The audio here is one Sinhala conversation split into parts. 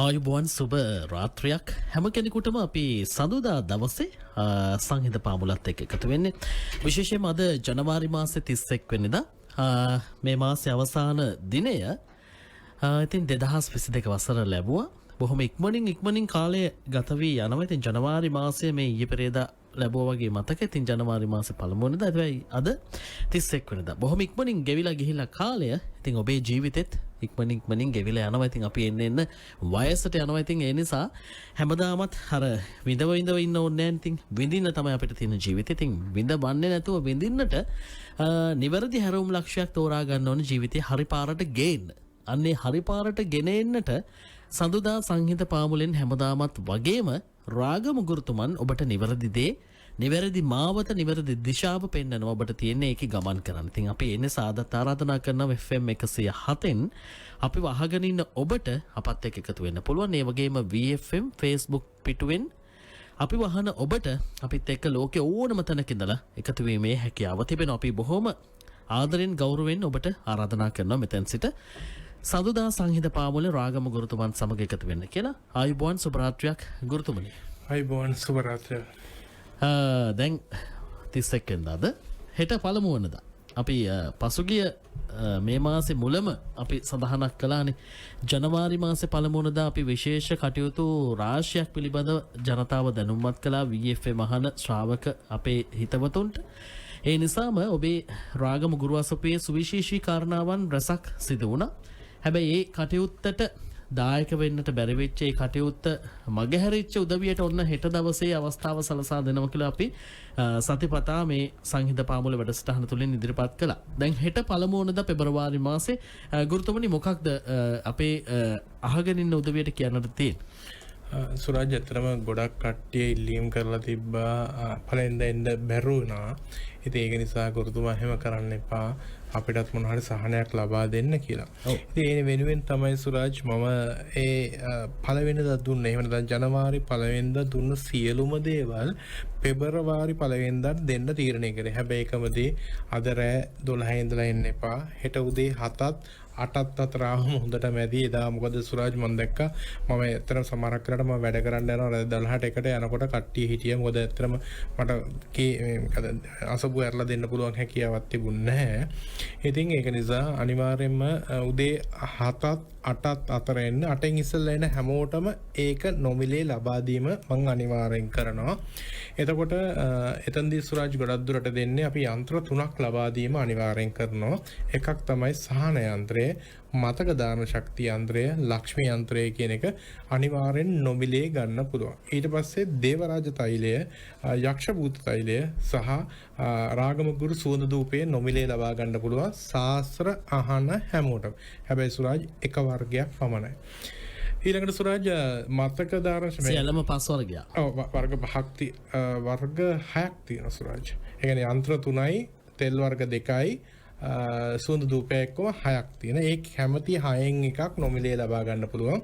ආයුබෝවන් සුබ රාත්‍රයක් හැම කෙනෙකුටම අපි සඳුදා දවසේ සංහිඳ පාමුලත් එක්ක එකතු වෙන්නේ. විශේෂයෙන්ම අද ජනවාරි මාසේ 31 වෙනිදා මේ මාසේ අවසාන දිනය. ඉතින් 2022 වසර ලැබුවා. බොහොම ඉක්මනින් කාලය ගත වී යනවා. ඉතින් ජනවාරි මාසයේ මේ ඊයේ පෙරේදා ලැබුවා වගේ මතක. ඉතින් ජනවාරි මාසේ පළමු වෙනිදා හැබැයි අද 31 වෙනිදා. බොහොම ඉක්මනින් ගෙවිලා ගිහිලා කාලය. ඉතින් ඔබේ ජීවිතෙත් ඉක්මනින් ගෙවිලා යනවා. ඉතින් අපි එන්න වයසට යනවා. ඉතින් ඒ නිසා හැමදාමත් අර විඳව ඉන්න ඕනේ නැහැ. ඉතින් විඳින්න තමයි අපිට තියෙන ජීවිතේ. ඉතින් විඳවන්නේ නැතුව විඳින්නට නිවැරදි හැරවුම් ලක්ෂයක් තෝරා ගන්න ඕනේ ජීවිතේ හරි පාරට ගේන්න. අන්නේ හරි පාරට ගෙන එන්නට සඳුදා සංහිඳ පාමුලෙන් හැමදාමත් වගේම රාග මුගුරුතුමන් ඔබට නිවැරදි දේ නිවැරදි මාවත නිවැරදි දිශාව පෙන්වනවා ඔබට තියෙන්නේ ඒකේ ගමන් කරන්න. ඉතින් අපි එන්නේ සාදත් ආරාධනා කරනවා FM 107න් අපි වහගෙන ඉන්න ඔබට අපත් එක්ක එකතු වෙන්න පුළුවන්. ඒ වගේම VFM Facebook පිටුවෙන් අපි වහන ඔබට අපිත් එක්ක ලෝකේ ඕනම තැනක ඉඳලා එකතු වීමේ හැකියාව තිබෙනවා. අපි බොහොම ආදරෙන් ගෞරවයෙන් ඔබට ආරාධනා කරනවා මෙතෙන් සිට සඳුදා සංහිඳ පාමුල රාගම ගුරුතුමන් සමග එකතු වෙන්න කියලා. ආයුබෝවන් සුබ රාත්‍රියක් ගුරුතුමනි. ආයුබෝවන් සුබ රාත්‍රියක්. දැන් 31 වෙනිදාද හෙට පළමු වෙනිදා අපි පසුගිය මේ මාසේ මුලම අපි සඳහනක් කළානේ ජනවාරි මාසේ පළමු වෙනිදා අපි විශේෂ කටයුතු රාශියක් පිළිබඳව ජනතාව දැනුම්පත් කළා VFM මහන ශ්‍රාවක අපේ හිතවතුන්ට. ඒ නිසාම ඔබේ රාගම ගුරුවසපයේ සුවිශේෂී කාරණාවන් රසක් සිදු වුණා. හැබැයි ඒ කටයුත්තට දායක වෙන්නට බැරි වෙච්ච ඒ කටයුත්ත මගහැරිච්ච උදවියට ඔන්න හෙට දවසේ අවස්ථාව සලසා දෙනවා කියලා අපි සතිපතා මේ සංහිඳ පාමුල වැඩසටහන තුලින් ඉදිරිපත් කළා. දැන් හෙට පළමු වෙනිදා පෙබරවාරි මාසේ ගුරුතුමනි මොකක්ද අපේ අහගෙන ඉන්න උදවියට කියන්නට තියෙන්නේ? සුරාජ් ඇත්තටම ගොඩක් කට්ටිය ඉල්ලීම් කරලා තිබ්බා පළෙන්ද එන්න බැරුණා. ඉතින් ඒක නිසා ගුරුතුමා එහෙම කරන්න එපා. අපිටත් මොන හරි සහනයක් ලබා දෙන්න කියලා. ඉතින් ඒ වෙනුවෙන් තමයි සුරාජ් මම ඒ පළවෙනිදා දුන්න. එහෙම නැත්නම් ජනවාරි පළවෙනිදා දුන්න සියලුම දේවල් පෙබරවාරි පළවෙනිදාට දෙන්න තීරණය කරේ. හැබැයි එකම දේ අද රෑ 12 ඉඳලා එන්න එපා. හෙට උදේ 7ත් 8ත් අතර ආවම හොඳට මැදි. එදා මොකද සුරාජ් මම දැක්කා මම ඇත්තටම සමහරක් කරලා මම වැඩ කරන්න යනවා රෑ 12ට එකට යනකොට කට්ටිය හිටියා. මොකද ඇත්තටම මට අසබු ඇරලා දෙන්න පුළුවන් හැකියාවක් තිබුණේ නැහැ. ඉතින් ඒක නිසා අනිවාර්යයෙන්ම උදේ 7ත් 8ත් අතර එන්න 8න් ඉස්සෙල්ලා එන හැමෝටම ඒක නොමිලේ ලබා දීම මම අනිවාර්යෙන් කරනවා. එතකොට එතෙන්දී සුරාජ් ගොඩක් දුරට දෙන්නේ අපි යන්ත්‍ර 3ක් ලබා දීම අනිවාර්යෙන් කරනවා. එකක් තමයි සහන යන්ත්‍රය, මතක දාන ශක්තිය යන්ත්‍රය, ලක්ෂ්මී යන්ත්‍රය කියන එක අනිවාර්යෙන් නොමිලේ ගන්න පුළුවන්. ඊට පස්සේ දේවරාජ තෛලය, යක්ෂ භූත තෛලය සහ රාගම ගුරු සුවඳ ධූපය නොමිලේ ලබා ගන්න පුළුවන් ශාස්ත්‍ර අහන හැමෝටම. හැබැයි සුරාජ් එක වර්ගයක් පමණයි. ඊළඟට සුරාජ් මතක දාන සියල්ලම 5 වර්ගයක්. ඔව් වර්ග 5ක් වර්ග 6ක් තියෙනවා සුරාජ්. ඒ කියන්නේ යන්ත්‍ර 3යි, තෙල් වර්ග 2යි, සුවඳ ධූපය එක්කම 6ක් තියෙන. ඒ කැමති 6න් එකක් නොමිලේ ලබා ගන්න පුළුවන්.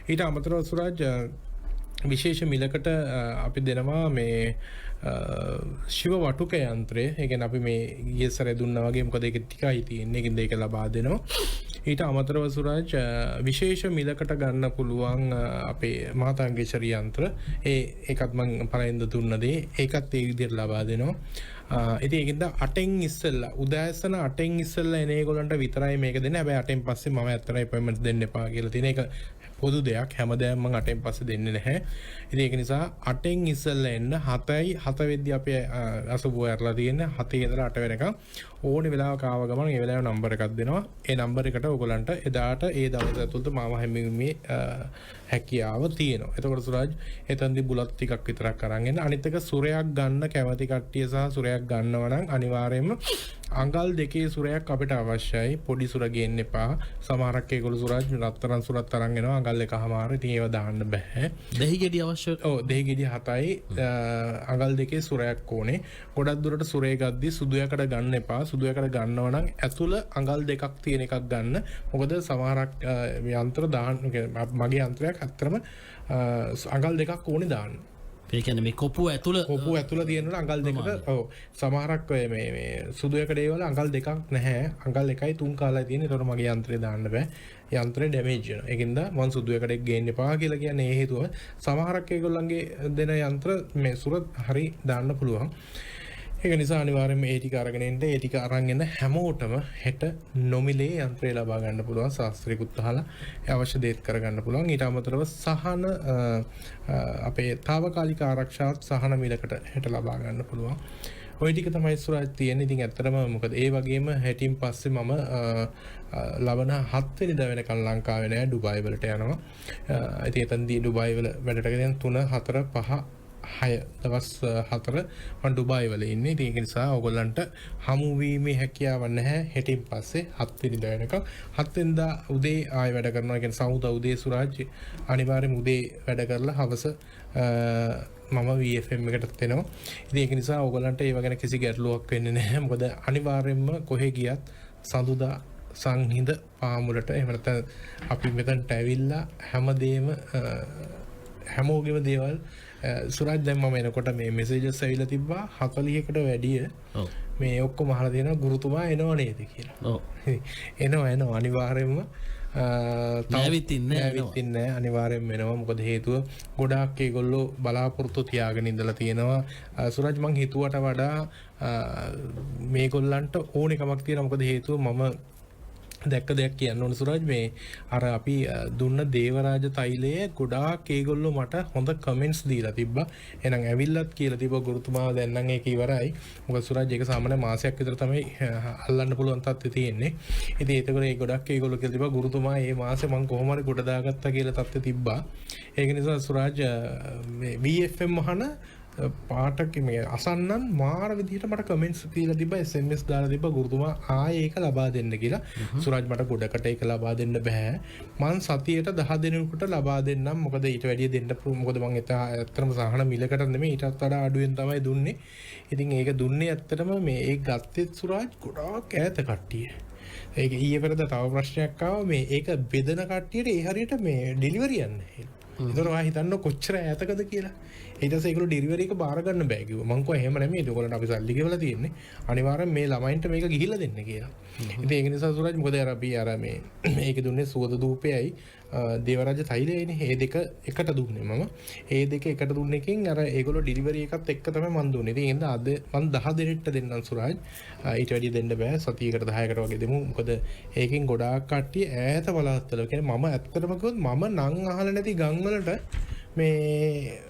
ඊට අමතරව සුරාජ් විශේෂ මිලකට අපි දෙනවා මේ ශිව වටුක යන්ත්‍රය. ඒ කියන්නේ අපි මේ ඊයේ සැරේ දුන්නා වගේ මොකද ඒක ටිකයි තියෙන්නේ. ඒකින්ද ඒක ලබා දෙනවා. ඊට අමතරව සුරාජ් විශේෂ මිලකට ගන්න පුළුවන් අපේ මාතංගේශරි යන්ත්‍ර. ඒකත් මම පළවෙනිද දුන්න දේ. ඒකත් ඒ විදිහට ලබා දෙනවා. ඉතින් ඒකින්ද 8න් ඉස්සෙල්ලා උදෑසන 8න් ඉස්සෙල්ලා එන ඒගොල්ලන්ට විතරයි මේක දෙන්නේ. හැබැයි 8න් පස්සේ මම ඇත්තටම අපොයින්ට්මන්ට් දෙන්න එපා කියලා තියෙන එක පොදු දෙයක්. හැමදාම මම 8න් පස්සේ දෙන්නේ නැහැ. ඉතින් ඒක නිසා 8න් ඉස්සෙල්ලා එන්න 7යි 7 වෙද්දී අපි අසුබුව ඇරලා තියෙන්නේ 7 ඉඳලා 8 වෙනකම් ඕනේ වෙලාවක ආව ගමන් ඒ වෙලාවේ නම්බර් එකක් දෙනවා. ඒ නම්බර් එකට ඔයගලන්ට එදාට ඒ දවස් ඇතුළත මාව හැමීමේ හැකියාව තියෙනවා. එතකොට සුරාජ් එතෙන්දී බුලත් ටිකක් විතරක් අරන් එන්න. අනිත් එක සුරයක් ගන්න කැමති කට්ටිය සහ සුරයක් ගන්නව නම් අනිවාර්යයෙන්ම අඟල් දෙකේ සුරයක් අපිට අවශ්‍යයි. පොඩි සුර ගේන්න එපා. සමහරක් ඒගොල්ලෝ සුරාජ් රත්තරන් සුරත් අරන් එනවා. අඟල් එකමාර. ඉතින් ඒව දාන්න බෑ. දෙහි ගෙඩි අවශ්‍ය. ඔව් දෙහි ගෙඩි 7යි අඟල් දෙකේ සුරයක් ඕනේ. ගොඩක් දුරට සුරේ ගද්දි සුදු යකඩ ගන්න එපා. සුදු යකඩ ගන්නව නම් ඇතුළ අඟල් දෙකක් තියෙන එකක් ගන්න. මොකද සමහරක් යන්ත්‍ර දාන්න මගේ යන්ත්‍රයක් අත්‍තරම අඟල් දෙකක් ඕනේ දාන්න. ඒ කියන්නේ මේ කොපුව ඇතුළ කොපුව ඇතුළ තියෙනවා අඟල් දෙකට. ඔව්. සමහරක් ඔය මේ සුදු යකඩේ වල අඟල් දෙකක් නැහැ. අඟල් 1යි 3 කාලයි තියෙන. ඒතකොට මගේ යන්ත්‍රය දාන්න බෑ. යන්ත්‍රය ඩැමේජ් වෙනවා. ඒකින්ද මම සුදු යකඩේ ගේන්න එපා කියලා කියන්නේ ඒ හේතුව. සමහරක් ඒගොල්ලන්ගේ දෙන යන්ත්‍ර මේ සුරත් හරි දාන්න පුළුවන්. ඒක නිසා අනිවාර්යයෙන්ම ඒ ටික අරගෙන ඉන්න ඒ ටික අරන් එන හැමෝටම හෙට නොමිලේ යන්ත්‍රය ලබා ගන්න පුළුවන් ශාස්ත්‍රීයකුත් අහලා අවශ්‍ය දේත් කරගන්න පුළුවන් ඊට අමතරව සහන අපේ තාවකාලික ආරක්ෂාවත් සහන මිලකට හෙට ලබා ගන්න පුළුවන් ওই ටික තමයි සුරාජ් තියෙන්නේ ඉතින් ඇත්තටම මොකද ඒ වගේම හෙටින් පස්සේ මම ලබන 7 වෙනිදා වෙනකන් ලංකාවේ නෑ ඩුබායි වලට යනවා ඉතින් එතනදී ඩුබායි වල වැඩට ගෙන 3 4 5 6 දවස් 4 මම ඩුබායි වල ඉන්නේ. ඒක නිසා ඕගොල්ලන්ට හමු වීමේ හැකියාවක් නැහැ හෙටින් පස්සේ 7 වෙනිදා වෙනකම්. 7 වෙනිදා උදේ ආයෙ වැඩ කරනවා. ඒ කියන්නේ සමුදා උදේ සුරාජ් අනිවාර්යයෙන්ම උදේ වැඩ කරලා හවස මම VFM එකටත් එනවා. ඉතින් ඒක නිසා ඕගොල්ලන්ට ඒව ගැන කිසි ගැටලුවක් වෙන්නේ නැහැ. මොකද අනිවාර්යයෙන්ම කොහෙ ගියත් සඳුදා සංහිඳ පාමුලට එහෙම නැත්නම් අපි මෙතනට ඇවිල්ලා හැමදේම හැමෝගෙම දේවල් සුරාජ් දැන් මම එනකොට මේ මෙසේජස් ඇවිල්ලා තිබ්බා 40කට වැඩිය මේ ඔක්කොම අහලා දෙනවා ගුරුතුමා එනව නේද කියලා. ඔව්. එනවා අනිවාර්යයෙන්ම නැවිත් ඉන්නේ අනිවාර්යයෙන්ම එනවා. මොකද හේතුව ගොඩාක් ඒගොල්ලෝ බලාපොරොත්තු තියාගෙන ඉඳලා තියෙනවා. සුරාජ් මං හිතුවට වඩා මේගොල්ලන්ට ඕනෙකමක් තියෙනවා. මොකද හේතුව මම දැක්ක දෙයක් කියන්න ඕන සුරාජ් මේ අර අපි දුන්න දේවරාජ තෛලය ගොඩාක් ඒගොල්ලෝ මට හොඳ කමෙන්ට්ස් දීලා තිබ්බා. එහෙනම් ඇවිල්ලත් කියලා තිබ්බා ගුරුතුමා දැන් නම් ඒක ඉවරයි. මොකද සුරාජ් ඒක සාමාන්‍ය මාසයක් විතර තමයි අල්ලන්න පුළුවන් තත්ත්වයේ තියෙන්නේ. ඉතින් ඒතකොට ඒ ගොඩක් ඒගොල්ලෝ කියලා තිබ්බා ගුරුතුමා මේ මාසේ මම කොහොම හරි ගොඩ දාගත්තා කියලා තත්ත්වෙ තිබ්බා. ඒක නිසා සුරාජ් මේ VFM මහන පාටක මේ අසන්නන් මාර විදිහට මට කමෙන්ට්ස් දීලා තිබ්බා SMS දාලා තිබ්බා ගුරුතුමා ආයේ ඒක ලබා දෙන්න කියලා. සුරාජ් මට ගොඩකට ඒක ලබා දෙන්න බෑ. මං සතියට 10 දිනකට ලබා දෙන්නම්. මොකද ඊට වැඩිය දෙන්න මොකද මං ඇත්තටම සහන මිලකට නෙමෙයි ඊටත් වඩා අඩුවෙන් තමයි දුන්නේ. ඉතින් ඒක දුන්නේ ඇත්තටම මේ ඒක ගත්තේ සුරාජ් ගොඩාක් ඈත කට්ටිය. ඒක ඊයේ පෙරේද තව ප්‍රශ්නයක් ආවා මේ ඒක බෙදන කට්ටියට ඒ හරියට මේ ඩෙලිවරි යන්නේ. ඒතර ඔයා හිතන්න කොච්චර ඈතකද කියලා. ඊට පස්සේ ඒගොල්ලෝ ඩෙලිවරි එක බාර ගන්න බෑ කිව්වා. මං කිව්වා එහෙම නෙමෙයි. ඒගොල්ලන්ට අපි සල්ලි ගෙවලා තියෙන්නේ. අනිවාර්යෙන් මේ ළමයින්ට මේක ගිහිල්ලා දෙන්න කියලා. ඉතින් ඒක නිසා සුරාජ් මොකද අපි අර මේ මේකේ දුන්නේ සුවඳ ධූපයයි දේවරාජ තෛලයයිනේ. මේ දෙක එකට දුන්නේ මම. මේ දෙක එකට දුන්න එකෙන් අර ඒගොල්ලෝ ඩෙලිවරි එකත් එක්ක තමයි මං දුන්නේ. ඉතින් එහෙනම් අද මං 10 දෙනෙක්ට දෙන්නම් සුරාජ්. ඊට වැඩිය දෙන්න බෑ. සතියකට 10කට වගේ දෙමු. මොකද ඒකෙන් ගොඩාක් කට්ටිය ඈත පළාත්වල කියන්නේ මම ඇත්තටම කිව්වොත් මම නම් අහලා නැති ගම් වලට මේ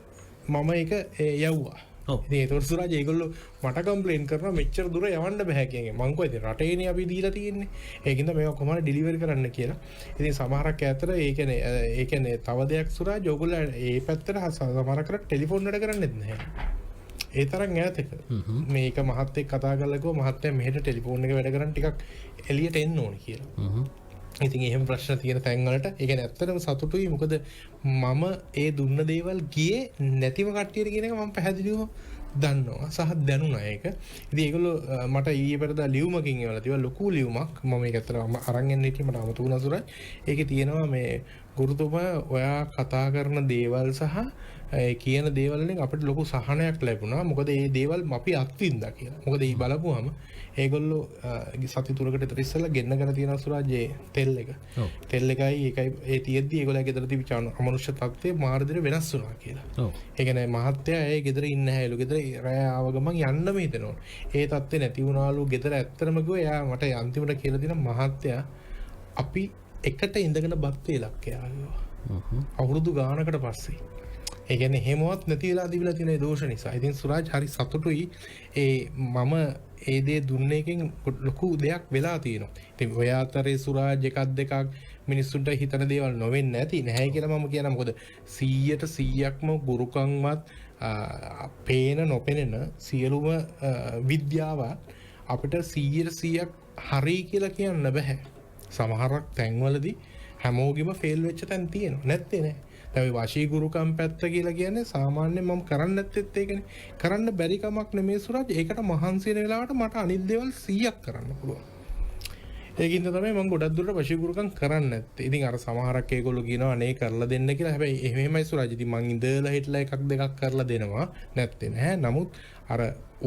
මම ඒක යව්වා. ඉතින් ඒතකොට සුරාජ් ඒගොල්ලෝ මට කම්ප්ලේන් කරනවා මෙච්චර දුර යවන්න බෑ කියන්නේ. මං කිව්වා ඉතින් රටේනේ අපි දීලා තියෙන්නේ. ඒකින්ද මේවා කොහොමද ඩෙලිවරි කරන්න කියලා. ඉතින් සමහරක් ඇතර ඒ කියන්නේ තව දෙයක් සුරාජ් ඕගොල්ලෝ ඒ පැත්තට සමහරකට ටෙලිෆෝන් වැඩ කරන්නේත් නැහැ. ඒ තරම් ඈතක. මේක මහත් එක්ක කතා කරලා කිව්වා මහත්තයා මෙහෙට ටෙලිෆෝන් එක වැඩ කරන් ටිකක් එළියට එන්න ඕනේ කියලා. ඉතින් එහෙම ප්‍රශ්න තියෙන තැන් වලට ඒ කියන්නේ ඇත්තටම සතුටුයි මොකද මම ඒ දුන්න දේවල් ගියේ නැතිව කට්ටියට කියන එක මම පැහැදිලිවම දන්නවා සහ දැනුණා ඒක. ඉතින් ඒගොල්ලෝ මට ඊයේ පෙරදා ලියුමකින් එවලා තිබ්බා ලොකු ලියුමක් මම ඒක ඇත්තටම අරන් එන්න හිටියේ මට අමතක වුණා සුරාජ්. ඒකේ තියෙනවා මේ ගුරුතුමා ඔයා කතා කරන දේවල් සහ ඒ කියන දේවල් වලින් අපිට ලොකු සහනයක් ලැබුණා. මොකද මේ දේවල් අපි අත්විඳා කියලා. මොකද මේ බලපුවාම ඒගොල්ලෝ සති තුනකට විතර ඉස්සෙල්ලා ගෙන්නගෙන තියෙන සුරාජ්ගේ තෙල් එක. තෙල් එකයි ඒකයි ඒ තියෙද්දි ඒගොල්ලෝ ගෙදර තිබිච්ච අමනුෂ්‍ය තත්ත්වය මාර දෙන වෙනස් වුණා කියලා. ඒ කියන්නේ මහත්තයා ඒ ගෙදර ඉන්න හැලු ගෙදර රෑ ආව ගමන් යන්නම හිතෙනවා. ඒ තත්ත්වේ නැති වුණාලු ගෙදර ඇත්තටම කිව්වා එයා මට අන්තිමට කියලා දෙන මහත්තයා අපි එකට ඉඳගෙන බත් වේලක් යාළුවා. අවුරුදු ගානකට පස්සේ ඒ කියන්නේ හැමවත් නැති වෙලා තිබිලා තියෙන දෝෂ නිසා. ඉතින් සුරාජ් හරි සතුටුයි මම ඒ දේ දුන්න එකෙන් ලොකු දෙයක් වෙලා තියෙනවා. ඉතින් ඔය අතරේ සුරාජ් එකක් දෙකක් මිනිස්සුන්ට හිතන දේවල් නොවෙන්නේ නැති නැහැ කියලා මම කියනවා. මොකද 100%ක්ම ගුරුකම්වත් පේන නොපෙනෙන සියලුම විද්‍යාවත් අපිට 100%ක් හරි කියලා කියන්න බෑ. සමහරක් තැන්වලදී හැමෝගෙම ෆේල් වෙච්ච තැන් තියෙනවා. නැත්තේ නෑ. දැන් වශී ගුරුකම් පැත්ත කියලා කියන්නේ සාමාන්‍යයෙන් මම කරන්නේ නැත්තේත් ඒකනේ. කරන්න බැරි කමක් නෙමෙයි සුරාජ්. ඒකට මහන්සි වෙන වෙලාවට මට අනිත් දේවල් 100ක් කරන්න පුළුවන්. ඒකින්ද තමයි මම ගොඩක් දුරට වශීකරුකම් කරන්නේ නැත්තේ. ඉතින් අර සමහරක් ඒගොල්ලෝ කියනවා අනේ කරලා දෙන්න කියලා. හැබැයි එහෙමයි සුරාජ්. ඉතින් මං ඉඳලා හිටලා එකක් දෙකක් කරලා දෙනවා නැත්තේ නෑ. නමුත් අර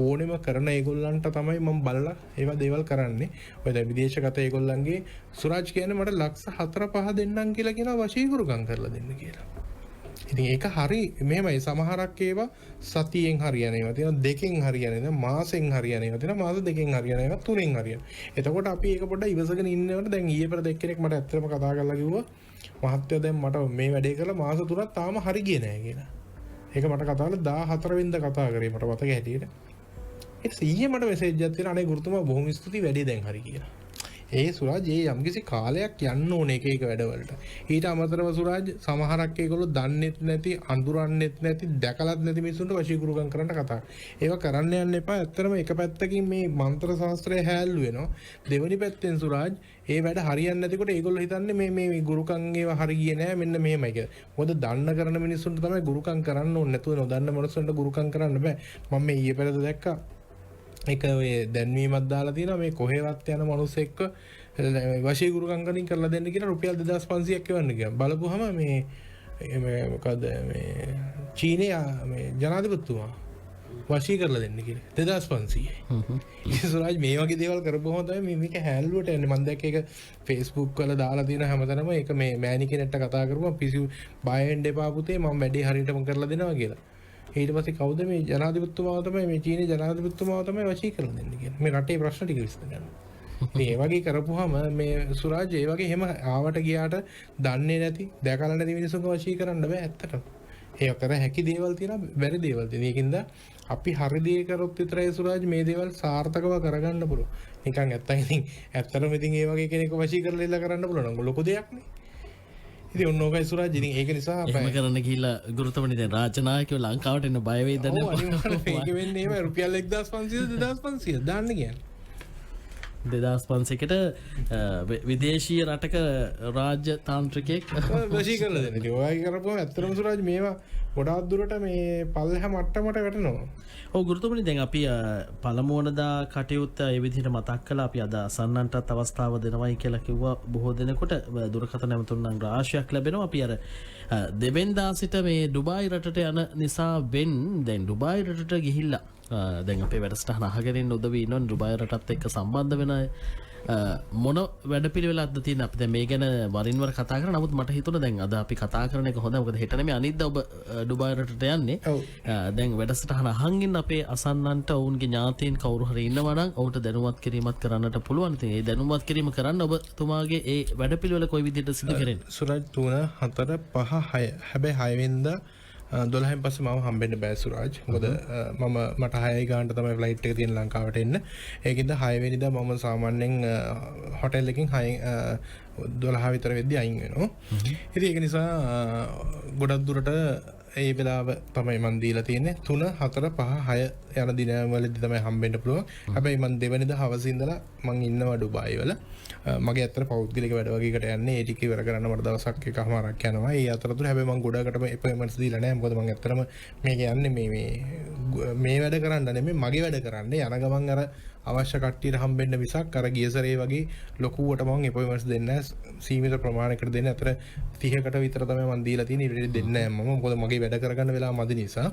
ඕනෙම කරන ඒගොල්ලන්ට තමයි මම බලලා ඒවා දේවල් කරන්නේ. ඔය දැන් විදේශගත ඒගොල්ලන්ගේ සුරාජ් කියන්නේ මට ලක්ෂ 4-5 දෙන්නම් කියලා කියනවා වශීකරුකම් කරලා දෙන්න කියලා. ඉතින් ඒක හරි මෙහෙමයි සමහරක් ඒවා සතියෙන් හරියන ඒවා තියෙනවා දෙකෙන් හරියන ඒවා මාසෙන් හරියන ඒවා තියෙනවා මාස දෙකෙන් හරියන ඒවා තුනෙන් හරියන. එතකොට අපි ඒක පොඩ්ඩක් ඉවසගෙන ඉන්නවට දැන් ඊයේ පෙර දෙක්කෙනෙක් මට ඇත්තටම කතා කරලා කිව්වා මහත්තයා දැන් මට මේ වැඩේ කරලා මාස 3ක් තාම හරි ගියේ නැහැ කියලා. ඒක මට කතා කරලා 14 වෙනිදා කතා කරේ මට මතක හැටියට. ඊට ඊයේ මට මෙසේජ් එකක් තියෙනවා අනේ ගුරුතුමා බොහොම ස්තුතියි වැඩේ දැන් හරි කියලා. ඒ සුරාජ් ඒ යම්කිසි කාලයක් යන්න ඕනේ එක එක වැඩවලට. ඊට අමතරව සුරාජ් සමහරක් ඒගොල්ලෝ දන්නෙත් නැති, අඳුරන්නෙත් නැති, දැකලත් නැති මිනිස්සුන්ට වශීකරුකම් කරන්න කතා. ඒවා කරන්න යන්න එපා. ඇත්තටම එක පැත්තකින් මේ මන්ත්‍ර ශාස්ත්‍රය හැල්ලු වෙනවා. දෙවෙනි පැත්තෙන් සුරාජ් ඒ වැඩ හරියන්නේ නැතිකොට ඒගොල්ලෝ හිතන්නේ මේ ගුරුකම් ඒවා හරි ගියේ නෑ මෙන්න මෙහෙමයි කියලා. මොකද දන්න කරන මිනිස්සුන්ට තමයි ගුරුකම් කරන්න ඕනේ. නැතුව නොදන්න මිනිස්සුන්ට ගුරුකම් කරන්න බෑ. මම මේ ඊයේ පෙරේද දැක්කා එක ඔය දැන්වීමක් දාලා තියෙනවා මේ කොහෙවත් යන මිනිස්සෙක්ව වශීකරුකම් කරලා දෙන්න කියලා රුපියල් 2500ක් එවන්න කියලා. බලපුවහම මේ මොකද මේ චීනයේ මේ ජනාධිපතිතුමා වශී කරලා දෙන්න කියලා 2500යි. ඒ සුරාජ් මේ වගේ දේවල් කරපුවම තමයි මේක හැල්ලුවට යන්නේ. මම දැක්ක ඒක Facebook වල දාලා තියෙන හැමතැනම ඒක මේ මෑනි කෙනෙක්ට කතා කරපුවම පිසු බය වෙන්න එපා පුතේ මම වැඩේ හරියටම කරලා දෙනවා කියලා. ඊට පස්සේ කවුද මේ ජනාධිපතිතුමාව තමයි මේ චීනයේ ජනාධිපතිතුමාව තමයි වශී කරලා දෙන්නේ කියලා. මේ රටේ ප්‍රශ්න ටික විසඳගන්න. ඉතින් ඒ වගේ කරපුවාම මේ සුරාජ් ඒ වගේ එහෙම ආවට ගියාට දන්නේ නැති, දැකලා නැති මිනිස්සුන්ව වශී කරන්න බෑ ඇත්තටම. ඒ අතර හැකි දේවල් තියෙනවා, බැරි දේවල් තියෙනවා. ඒකින්ද අපි හරි දේ කරොත් විතරයි සුරාජ් මේ දේවල් සාර්ථකව කරගන්න පුළුවන්. නිකන් නැත්තම් ඉතින් ඇත්තටම ඉතින් ඒ වගේ කෙනෙක්ව වශී කරලා ඉල්ල කරන්න පුළුවන් නම් ලොකු දෙයක් නේ. ඉතින් ඔන්න ඕකයි සුරාජ්. ඉතින් ඒක නිසා එහෙම කරන්න ගිහිල්ලා ගුරුතුමනි දැන් රාජනායකයෝ ලංකාවට එන්න බය වෙයිද ඔව් අනිවාර්යයෙන් ඒක වෙන්නේ එහෙමයි. රුපියල් 1500 2500 දාන්න කියන්නේ 2500කට විදේශීය රටක රාජ්‍ය තාන්ත්‍රිකයෙක් වශී කරලා දෙන්න. ඉතින් ඔයයි කරපුවම ඇත්තටම සුරාජ් මේවා ගොඩාක් දුරට මේ පල්ලෙහා මට්ටමට වැටෙනවා. ඔව් ගුරුතුමනි දැන් අපි පළමු වනදා කටයුත්ත ඒ විදිහට මතක් කළා. අපි අද අසන්නන්ටත් අවස්ථාව දෙනවයි කියලා කිව්වා. බොහෝ දෙනෙකුට දුරකථන ඇමතුම්නම් රාශියක් ලැබෙනවා. අපි අර දෙවෙනිදා සිට මේ ඩුබායි රටට යන නිසා දැන් ඩුබායි රටට ගිහිල්ලා දැන් අපේ වැඩසටහන අහගෙන ඉන්න උදවි ඉන්නවනේ ඩුබායි රටත් එක්ක සම්බන්ධ වෙන මොන වැඩපිළිවෙලක්ද තියෙන අපි දැන් මේ ගැන වරින් වර කතා කරා. නමුත් මට හිතුණා දැන් අද අපි කතා කරන එක හොඳයි. මොකද හෙට නෙමෙයි අනිද්දා ඔබ ඩුබායි රටට යන්නේ. දැන් වැඩසටහන අහන් ඉන්න අපේ අසන්නන්ට ඔවුන්ගේ ඥාතීන් කවුරු හරි ඉන්නවා නම් ඔවුන්ට දැනුවත් කිරීමක් කරන්නට පුළුවන්. ඉතින් ඒ දැනුවත් කිරීම කරන්න ඔබතුමාගේ ඒ වැඩපිළිවෙල කොයි විදිහට සිදු කරන්නේ? සුරාජ් 3 4 5 6 හැබැයි 6 වෙනිදා 12න් පස්සේ මම හම්බෙන්න බෑ සුරාජ්. මොකද මට 6යි ගානට තමයි ෆ්ලයිට් එක තියෙන ලංකාවට එන්න. ඒකින්ද 6 වෙනිදා මම සාමාන්‍යයෙන් හොටෙල් එකකින් 12 විතර වෙද්දී අයින් වෙනවා. ඉතින් ඒක නිසා ගොඩක් දුරට ඒ වෙලාව තමයි මන් දීලා තියෙන්නේ 3 4 5 6 යන දිනවලදී තමයි හම්බෙන්න පුළුවන්. හැබැයි මන් දෙවෙනිදා හවස ඉඳලා මං ඉන්නවා ඩුබායි වල. මගේ අතර පෞද්ගලික වැඩ වගේකට යන්නේ. ඒ ටික ඉවර කරන්න මට දවසක් එකමාරක් යනවා. ඒ අතරතුර හැබැයි මං ගොඩකට අපොයින්ට්මන්ට්ස් දීලා නැහැ. මොකද මං ඇත්තටම මේක යන්නේ මේ වැඩ කරන්න නෙමෙයි මගේ වැඩ කරන්නේ. යන ගමන් අර අවශ්‍ය කට්ටියට හම්බෙන්න මිසක් අර ගියසරේ වගේ ලොකුවට මං අපොයින්ට්මන්ට්ස් දෙන්නේ නැහැ. සීමිත ප්‍රමාණයකට දෙන්නේ. අතර 30කට විතර තමයි මං දීලා තියෙන්නේ. ඊට දෙන්නේ නැහැ මම. මොකද මගේ වැඩ කරගන්න වෙලාව මදි නිසා.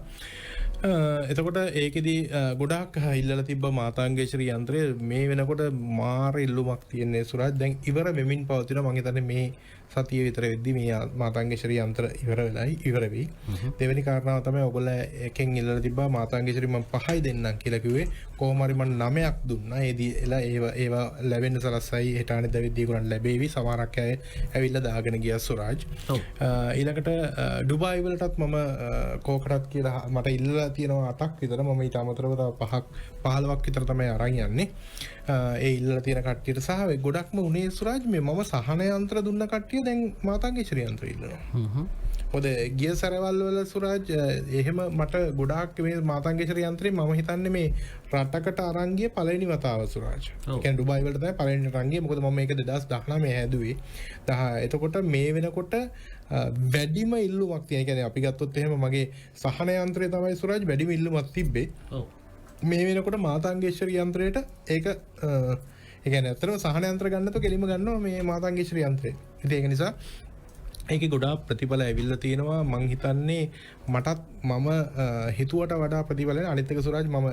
එතකොට ඒකෙදි ගොඩාක් ඉල්ලලා තිබ්බ මාතාංගේශ්‍රී යන්ත්‍රය මේ වෙනකොට මාර ඉල්ලුමක් තියෙන්නේ සුරාජ්. දැන් ඉවර වෙමින් පවතිනවා. මම හිතන්නේ මේ සතිය විතර වෙද්දි මේ මාතාංගේශ්‍රී යන්ත්‍ර ඉවර වෙයි. දෙවෙනි කාරණාව තමයි ඔයගොල්ලෝ එකෙන් ඉල්ලලා තිබ්බා මාතාංගේශ්‍රී මම 5යි දෙන්නම් කියලා කිව්වේ. කොහොම හරි මම 9ක් දුන්නා. ඒවා ලැබෙන්න සලස්සයි හෙට අනිද්දා වෙද්දී ඒගොල්ලන් ලැබෙවි. සමහරක් අය ඇවිල්ලා දාගෙන ගියා සුරාජ්. ඊළඟට ඩුබායි වලටත් මම කෝකටත් කියලා මට ඉල්ලලා තියෙනවා 8ක් විතර. මම ඊට අමතරව තව 5ක් 15ක් විතර තමයි අරන් යන්නේ. ඒ ඉල්ලලා තියෙන කට්ටියට සහ ගොඩක්ම උනේ සුරාජ් මේ මම සහන යන්ත්‍ර දුන්න කට්ටිය දැන් මාතාංගේශ්‍රී යන්ත්‍ර ඉල්ලනවා. මොකද ගිය සැරවල් වල සුරාජ් එහෙම මට ගොඩාක් මේ මාතාංගේශ්‍රී යන්ත්‍රේ මම හිතන්නේ මේ රටකට අරන් ගිය පළවෙනි වතාව සුරාජ්. ඒ කියන්නේ ඩුබායි වලට තමයි පළවෙනි අරන් ගියේ. මොකද මම මේක 2019 හැදුවේ. එතකොට මේ වෙනකොට වැඩිම ඉල්ලුමක් තියෙන. ඒ කියන්නේ අපි ගත්තොත් එහෙම මගේ සහන යන්ත්‍රය තමයි සුරාජ් වැඩිම ඉල්ලුමක් තිබ්බේ. මේ වෙනකොට මාතාංගේශ්වරී යන්ත්‍රයට ඒක ඒ කියන්නේ අතරම සහන යන්ත්‍ර ගන්න તો කෙලිම ගන්නවා මේ මාතංගීශ්‍රී යන්ත්‍රය. ඉතින් ඒක නිසා ඒකේ ගොඩාක් ප්‍රතිඵල ඇවිල්ලා තියෙනවා. මං හිතන්නේ මටත් මම හිතුවට වඩා ප්‍රතිඵල අනිත් එක සුරාජ් මම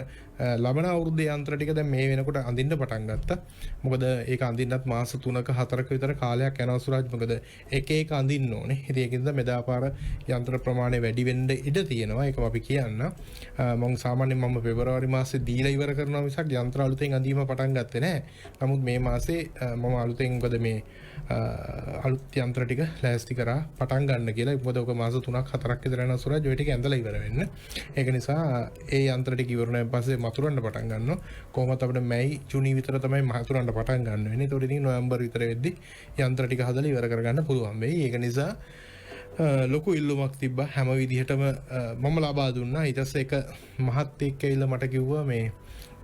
ලබන අවුරුද්දේ යන්ත්‍ර ටික දැන් මේ වෙනකොට අඳින්න පටන් ගත්තා. මොකද ඒක අඳින්නත් මාස 3ක 4ක විතර කාලයක් යනවා සුරාජ්. මොකද එක එක අඳින්න ඕනේ. ඉතින් ඒකින්ද මෙදාපාර යන්ත්‍ර ප්‍රමාණය වැඩි වෙන්න ඉඩ තියෙනවා. ඒක අපි කියන්න. මම සාමාන්‍යයෙන් මම පෙබරවාරි මාසේ දීලා ඉවර කරනවා මිසක් යන්ත්‍ර අලුතෙන් අඳීම පටන් ගත්තේ නැහැ. නමුත් මේ මාසේ මම අලුතෙන් මොකද මේ අලුත් යන්ත්‍ර ටික ලෑස්ති කරා පටන් ගන්න කියලා. මොකද ඔක මාස 3ක් 4ක් විතර යනවා සුරාජ්. ඔය ටික ඇඳලා ඉවර වෙන්න. ඒක නිසා ඒ යන්ත්‍ර ටික ඉවරුණාන් පස්සේ මතුරන්න පටන් ගන්නවා. කොහොමද අපිට මැයි ජූනි විතර තමයි මතුරන්න පටන් ගන්න වෙන්නේ. ඒතකොට ඉතින් නොවැම්බර් විතර වෙද්දි යන්ත්‍ර ටික හදලා ඉවර කරගන්න පුළුවන් වෙයි. ඒක නිසා ලොකු ඉල්ලුමක් තිබ්බා හැම විදිහටම මම ලබා දුන්නා. ඊට පස්සේ එක මහත් එක්ක ඇවිල්ලා මට කිව්වා මේ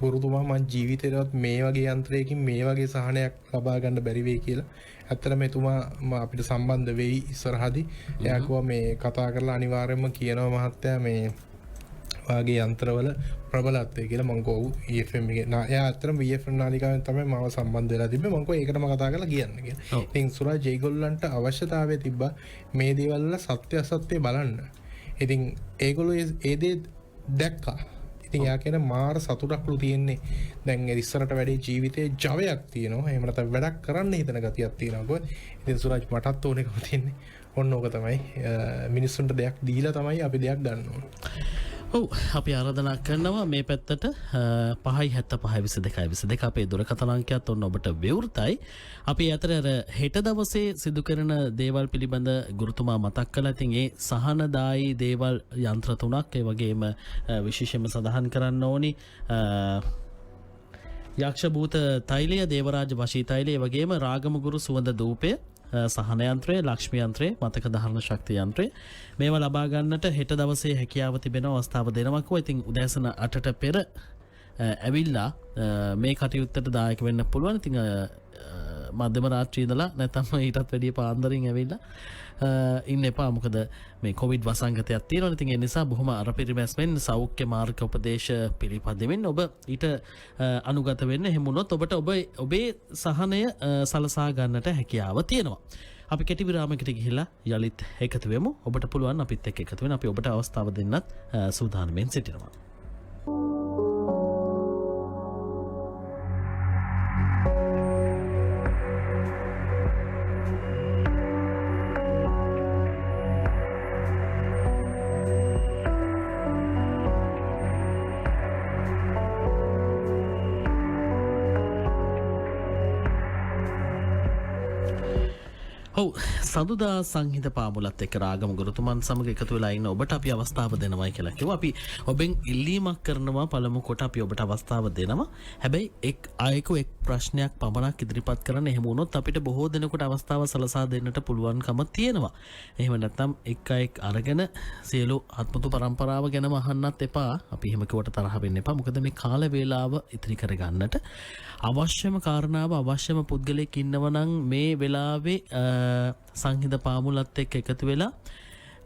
ගුරුතුමා මං ජීවිතේවත් මේ වගේ යන්ත්‍රයකින් මේ වගේ සහනයක් ලබා ගන්න බැරි වෙයි කියලා. ඇත්තටම එතුමා අපිට සම්බන්ධ වෙයි ඉස්සරහදී. එයා කිව්වා මේ කතා කරලා අනිවාර්යයෙන්ම කියනවා මහත්තයා මේ වාගේ යන්ත්‍රවල ප්‍රබලත්වය කියලා. මං කෝ EFM එකේ එයා ඇත්තටම EFM නාලිකාවෙන් තමයි මාව සම්බන්ධ වෙලා තිබ්බේ. මං කෝ ඒකටම කතා කරලා කියන්න කියලා. ඉතින් සුරාජ් ඒගොල්ලන්ට අවශ්‍යතාවය තිබ්බා මේ දේවල් වල සත්‍ය අසත්‍ය බලන්න. ඉතින් ඒගොල්ලෝ ඒ දේ දැක්කා. ඉතින් යා කියන මාර සතුටක්ලු තියෙන්නේ. දැන් ඉස්සරට වැඩි ජීවිතේ ජවයක් තියෙනවා. එහෙම නැත්නම් වැඩක් කරන්න හිතන ගතියක් තියෙනවා කොහොමද? ඉතින් සුරාජ් මටත් ඕනෙකම තියෙන්නේ. ඔන්න ඕක තමයි. මිනිස්සුන්ට දෙයක් දීලා තමයි අපි දෙයක් ගන්න ඕන. ඔව් අපි ආරාධනා කරනවා මේ පැත්තට 57522 අපේ දුරකථන අංකයත් ඔන්න ඔබට විවෘතයි. අපි අතර හෙට දවසේ සිදු කරන දේවල් පිළිබඳ ගුරුතුමා මතක් කළා. ඉතින් ඒ සහනදායි දේවල් යන්ත්‍ර තුනක් ඒ වගේම විශේෂයෙන්ම සඳහන් කරන්න ඕනි යක්ෂ භූත තෛලය, දේවරාජ වශී තෛලය, ඒ වගේම රාගමගුරු සුවඳ දූපය, සහන යන්ත්‍රය, ලක්ෂ්මී යන්ත්‍රය, මතක ධාරණ ශක්තිය යන්ත්‍රය මේවා ලබා ගන්නට හෙට දවසේ හැකියාව තිබෙන අවස්ථාව දෙනවකෝ. ඉතින් උදෑසන 8ට පෙර ඇවිල්ලා මේ කටයුත්තට දායක වෙන්න පුළුවන්. ඉතින් මධ්‍යම රාත්‍රියේ ඉඳලා නැත්නම් ඊටත් වැඩිය පාන්දරින් ඇවිල්ලා ඉන්න එපා. මොකද මේ කොවිඩ් වසංගතයක් තියෙනවා. ඉතින් ඒ නිසා බොහොම අරපිරිමැස්මෙන් සෞඛ්‍ය මාර්ග උපදේශ පිළිපදෙමින් ඔබ ඊට අනුගත වෙන්න. එහෙම වුණොත් ඔබට ඔබේ සහනය සලසා ගන්නට හැකියාව තියෙනවා. අපි කෙටි විරාමයකට ගිහිල්ලා යලිත් එකතු වෙමු. ඔබට පුළුවන් අපිත් එක්ක එකතු වෙන්න. අපි ඔබට අවස්ථාව දෙන්නත් සූදානම්ෙන් සිටිනවා. ඔව් සඳුදා සංහිඳ පාමුලත් එක්ක රාගම ගුරුතුමන් සමග එකතු වෙලා ඉන්න ඔබට අපි අවස්ථාව දෙනවයි කියලා කිව්වා. අපි ඔබෙන් ඉල්ලීමක් කරනවා. පළමු කොට අපි ඔබට අවස්ථාව දෙනවා. හැබැයි එක් ප්‍රශ්නයක් පමණක් ඉදිරිපත් කරන්න. එහෙම වුණොත් අපිට බොහෝ දෙනෙකුට අවස්ථාව සලසා දෙන්නට පුළුවන්කම තියෙනවා. එහෙම නැත්නම් එක් අරගෙන සියලු ආත්මතු පරම්පරාව ගැනම අහන්නත් එපා. අපි එහෙම කිව්වට තරහ වෙන්න එපා. මොකද මේ කාල වේලාව ඉතිරි කරගන්නට අවශ්‍යම කාරණාව අවශ්‍යම පුද්ගලයෙක් ඉන්නවනම් මේ වෙලාවේ සංහිඳ පාමුලත් එක්ක එකතු වෙලා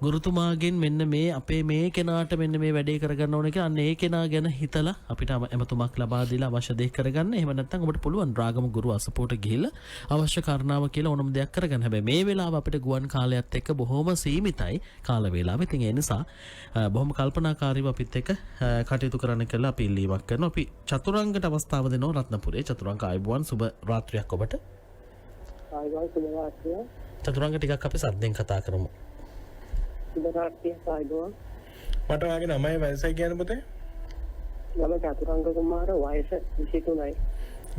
ගුරුතුමාගෙන් මෙන්න මේ අපේ මේ කෙනාට මෙන්න මේ වැඩේ කරගන්න ඕන කියලා අන්න ඒ කෙනා ගැන හිතලා අපිට එමතුමක් ලබා දීලා අවශ්‍ය දේ කරගන්න. එහෙම නැත්නම් ඔබට පුළුවන් රාගම ගුරු අසපෝට ගිහිල්ලා අවශ්‍ය කාරණාව කියලා ඕනම දෙයක් කරගන්න. හැබැයි මේ වෙලාව අපිට ගුවන් කාලයත් එක්ක බොහොම සීමිතයි කාල වේලාව. ඉතින් ඒ නිසා බොහොම කල්පනාකාරීව අපිත් එක්ක කටයුතු කරන්න කියලා අපි ඉල්ලීමක් කරනවා. අපි චතුරංගට අවස්ථාව දෙනවා. රත්නපුරේ චතුරංග ආයුබෝවන් සුබ රාත්‍රියක් ඔබට. ආයුබෝවන් සුබ රාත්‍රිය. චතුරංග ටිකක් අපි සද්දෙන් කතා කරමු. සුබ රාත්‍රිය ආයුබෝවන්. මට වාගේ නමයි වයසයි කියන්න පුතේ? මම චතුරංග කුමාර වයස 23යි.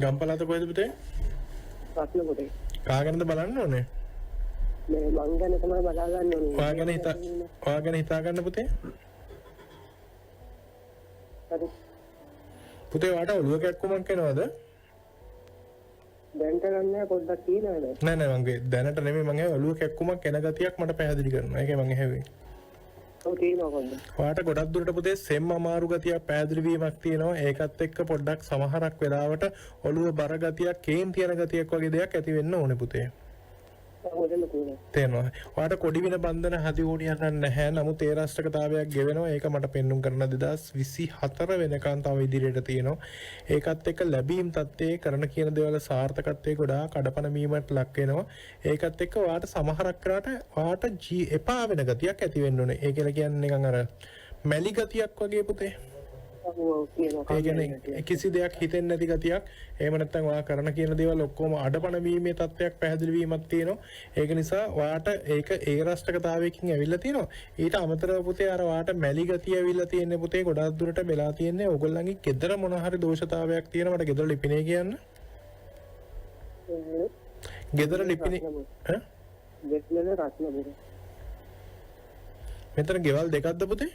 ගම්පලත කොහෙද පුතේ? රත්නපුරේ. කාගෙනද බලන්න ඕනේ? මේ මං ගැන තමයි බලා ගන්න ඕනේ. ඔයාගෙන හිතා ගන්න පුතේ. හරි. පුතේ වාට ඔළුව කැක්කුමක් එනවද? දැන්ට ගන්න පොඩ්ඩක් කියනවාද? නෑ මගේ දැනට නෙමෙයි මගේ ඔළුව කැක්කුමක් එන ගතියක් මට පැහැදිලි කරනවා. ඒකයි මම ඇහුවේ. ඔව් කියනවා කොහොමද? ඔයාට ගොඩක් දුරට පුතේ සෙම් අමාරු ගතියක් පැහැදිලි වීමක් තියෙනවා. ඒකත් එක්ක පොඩ්ඩක් සමහරක් වෙලාවට ඔළුව බර ගතියක්, කේන් තියෙන ගතියක් වගේ දෙයක් ඇති වෙන්න ඕනේ පුතේ. හොදම තියෙනවා. තේනවා. ඔයාට කොඩි වින බන්ධන හදි ඕනියක් නැහැ. නමුත් ඒ රාෂ්ට්‍රකතාවයක් ගෙවෙනවා. ඒක මට පෙන්눔 කරන 2024 වෙනකන් තව ඉදිරියට තියෙනවා. ඒකත් එක්ක ලැබීම් තත්ත්වයේ කරන කියන දේවල් සාර්ථකත්වයේ ගොඩාක් කඩපණ වීමට ලක් වෙනවා. ඒකත් එක්ක ඔයාට සමහරක් කරාට ඔයාට එපා වෙන ගතියක් ඇති වෙන්න ඕනේ. ඒ කියලා කියන්නේ නිකන් අර මැලි ගතියක් වගේ පුතේ. ඒ කියන්නේ කිසි දෙයක් හිතෙන්නේ නැති ගතියක්. එහෙම නැත්නම් ඔයා කරන කියන දේවල් ඔක්කොම අඩපණ වීමේ තත්ත්වයක් පැහැදිලි වීමක් තියෙනවා. ඒක නිසා ඔයාට ඒක ඒ රාෂ්ට්‍රකතාවයකින් ඇවිල්ලා තියෙනවා. ඊට අමතරව පුතේ අර ඔයාට මැලි ගතිය ඇවිල්ලා තියෙන්නේ පුතේ ගොඩාක් දුරට වෙලා තියෙන්නේ. ඕගොල්ලන්ගේ ගෙදර මොන හරි දෝෂතාවයක් තියෙනවා. මට ගෙදර ලිපිනේ කියන්න. ගෙදර ලිපිනේ ඈ? දෙස්ලන රත්නපුර. මෙතන ගෙවල් දෙකක්ද පුතේ?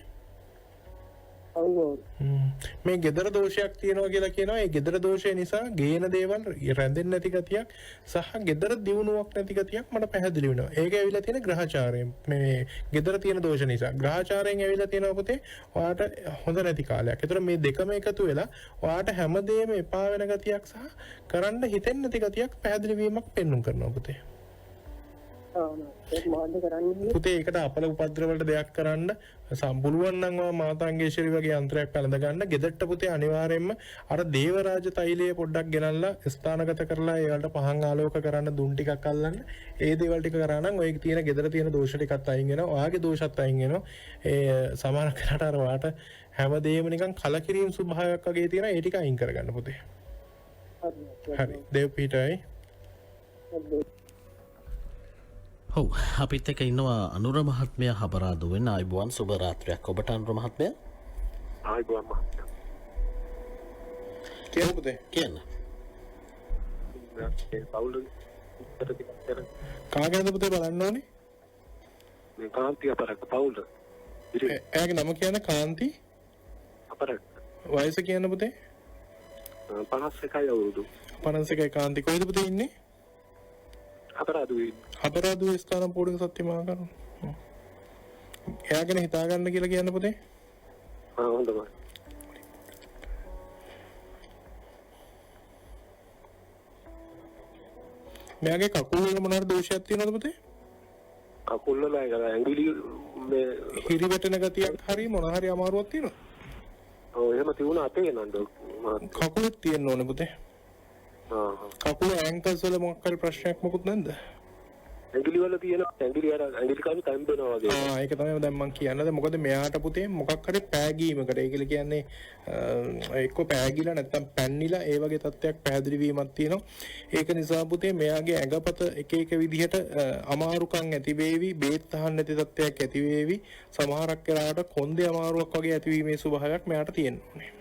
මේ ගෙදර දෝෂයක් තියෙනවා කියලා කියනවා. ඒ ගෙදර දෝෂය නිසා ගේන දේවල් රැඳෙන්නේ නැති ගතියක් සහ ගෙදර දියුණුවක් නැති ගතියක් මට පැහැදිලි වෙනවා. ඒක ඇවිල්ලා තියෙන ග්‍රහචාරයෙන්. මේ ගෙදර තියෙන දෝෂ නිසා. ග්‍රහචාරයෙන් ඇවිල්ලා තියෙනවා පුතේ ඔයාට හොඳ නැති කාලයක්. ඒතර මේ දෙකම එකතු වෙලා ඔයාට හැමදේම එපා වෙන ගතියක් සහ කරන්න හිතෙන්නේ නැති ගතියක් පැහැදිලි වීමක් පෙන්වන්න කරනවා පුතේ. පුතේ ඒකට අපල උපද්‍රව වලට දෙයක් කරන්න සම්පූර්ණ නම් මාතංගේශ්වරි වගේ යන්ත්‍රයක් පැලඳ ගන්න. ගෙදරට පුතේ අනිවාර්යයෙන්ම අර දේවරාජ තෛලය පොඩ්ඩක් ගෙනල්ලා ස්ථානගත කරලා ඒවලට පහන් ආලෝක කරන්න දුම් ටිකක් අල්ලන්න. ඒ දේවල් ටික කරා නම් ඔය තියෙන ගෙදර තියෙන දෝෂ ටිකත් අයින් වෙනවා. ඔයාගේ දෝෂත් අයින් වෙනවා. ඒ සමාන කරාට අර ඔයාට හැමදේම නිකන් කලකිරීම ස්වභාවයක් වගේ තියෙනවා. ඒ ටික අයින් කරගන්න පුතේ. හරි. දේව් පීටරයි. ඔව් අපිත් එක්ක ඉන්නවා අනුර මහත්මයා හබරාදු වෙන ආයුබෝවන් සුබ රාත්‍රියක් ඔබට අනුර මහත්මයා. ආයුබෝවන් මහත්මයා. කියන්නද? කියන්න. පවුල කාගෙනද පුතේ බලන්න ඕනේ? මේ කාන්ති අපරක් පවුල. එයාගේ නම කියන්නේ කාන්ති අපරක්. වයස කියන්න පුතේ? 51යි අවුරුදු. 51යි කාන්ති. කොහෙද පුතේ ඉන්නේ? අපරාධුවේ ස්ථානම් පොඩික සත්‍යමා කරනවා. එයා ගැන හිතා ගන්න කියලා කියන්න පුතේ. හොඳයි. මෙයාගේ කකුල් වල මොනවාරි දෝෂයක් තියෙනවද පුතේ? කකුල් වල ඇඟිලි මේ හිරි වැටෙන ගතියක් හරි මොන හරි අමාරුවක් තියෙනවද? ඔව් එහෙම තියුණා අපේ නන්ද. කකුලෙත් තියෙන්න ඕනේ පුතේ. කකුල ඇන්කල්ස් වල මොකක් හරි ප්‍රශ්නයක් මොකුත් නැද්ද? ඇඟිලි වල තියෙන ඇඟිලි අර ඇඟිලි කන්නේ තැම්බෙනවා වගේ. ඒක තමයි දැන් මම කියන්නද මොකද මෙයාට පුතේ මොකක් හරි පෑගීමකට ඒ කියලා කියන්නේ එක්ක පෑගිලා නැත්නම් පැන්නිලා ඒ වගේ තත්ත්වයක් පැහැදිලි වීමක් තියෙනවා. ඒක නිසා පුතේ මෙයාගේ ඇඟපත එක එක විදිහට අමාරුකම් ඇති වේවි, බේත් අහන්න නැති තත්ත්වයක් ඇති වේවි. සමහරක් වෙලාවට කොන්දේ අමාරුවක් වගේ ඇතිවීමේ ස්වභාවයක් මෙයාට තියෙනවා.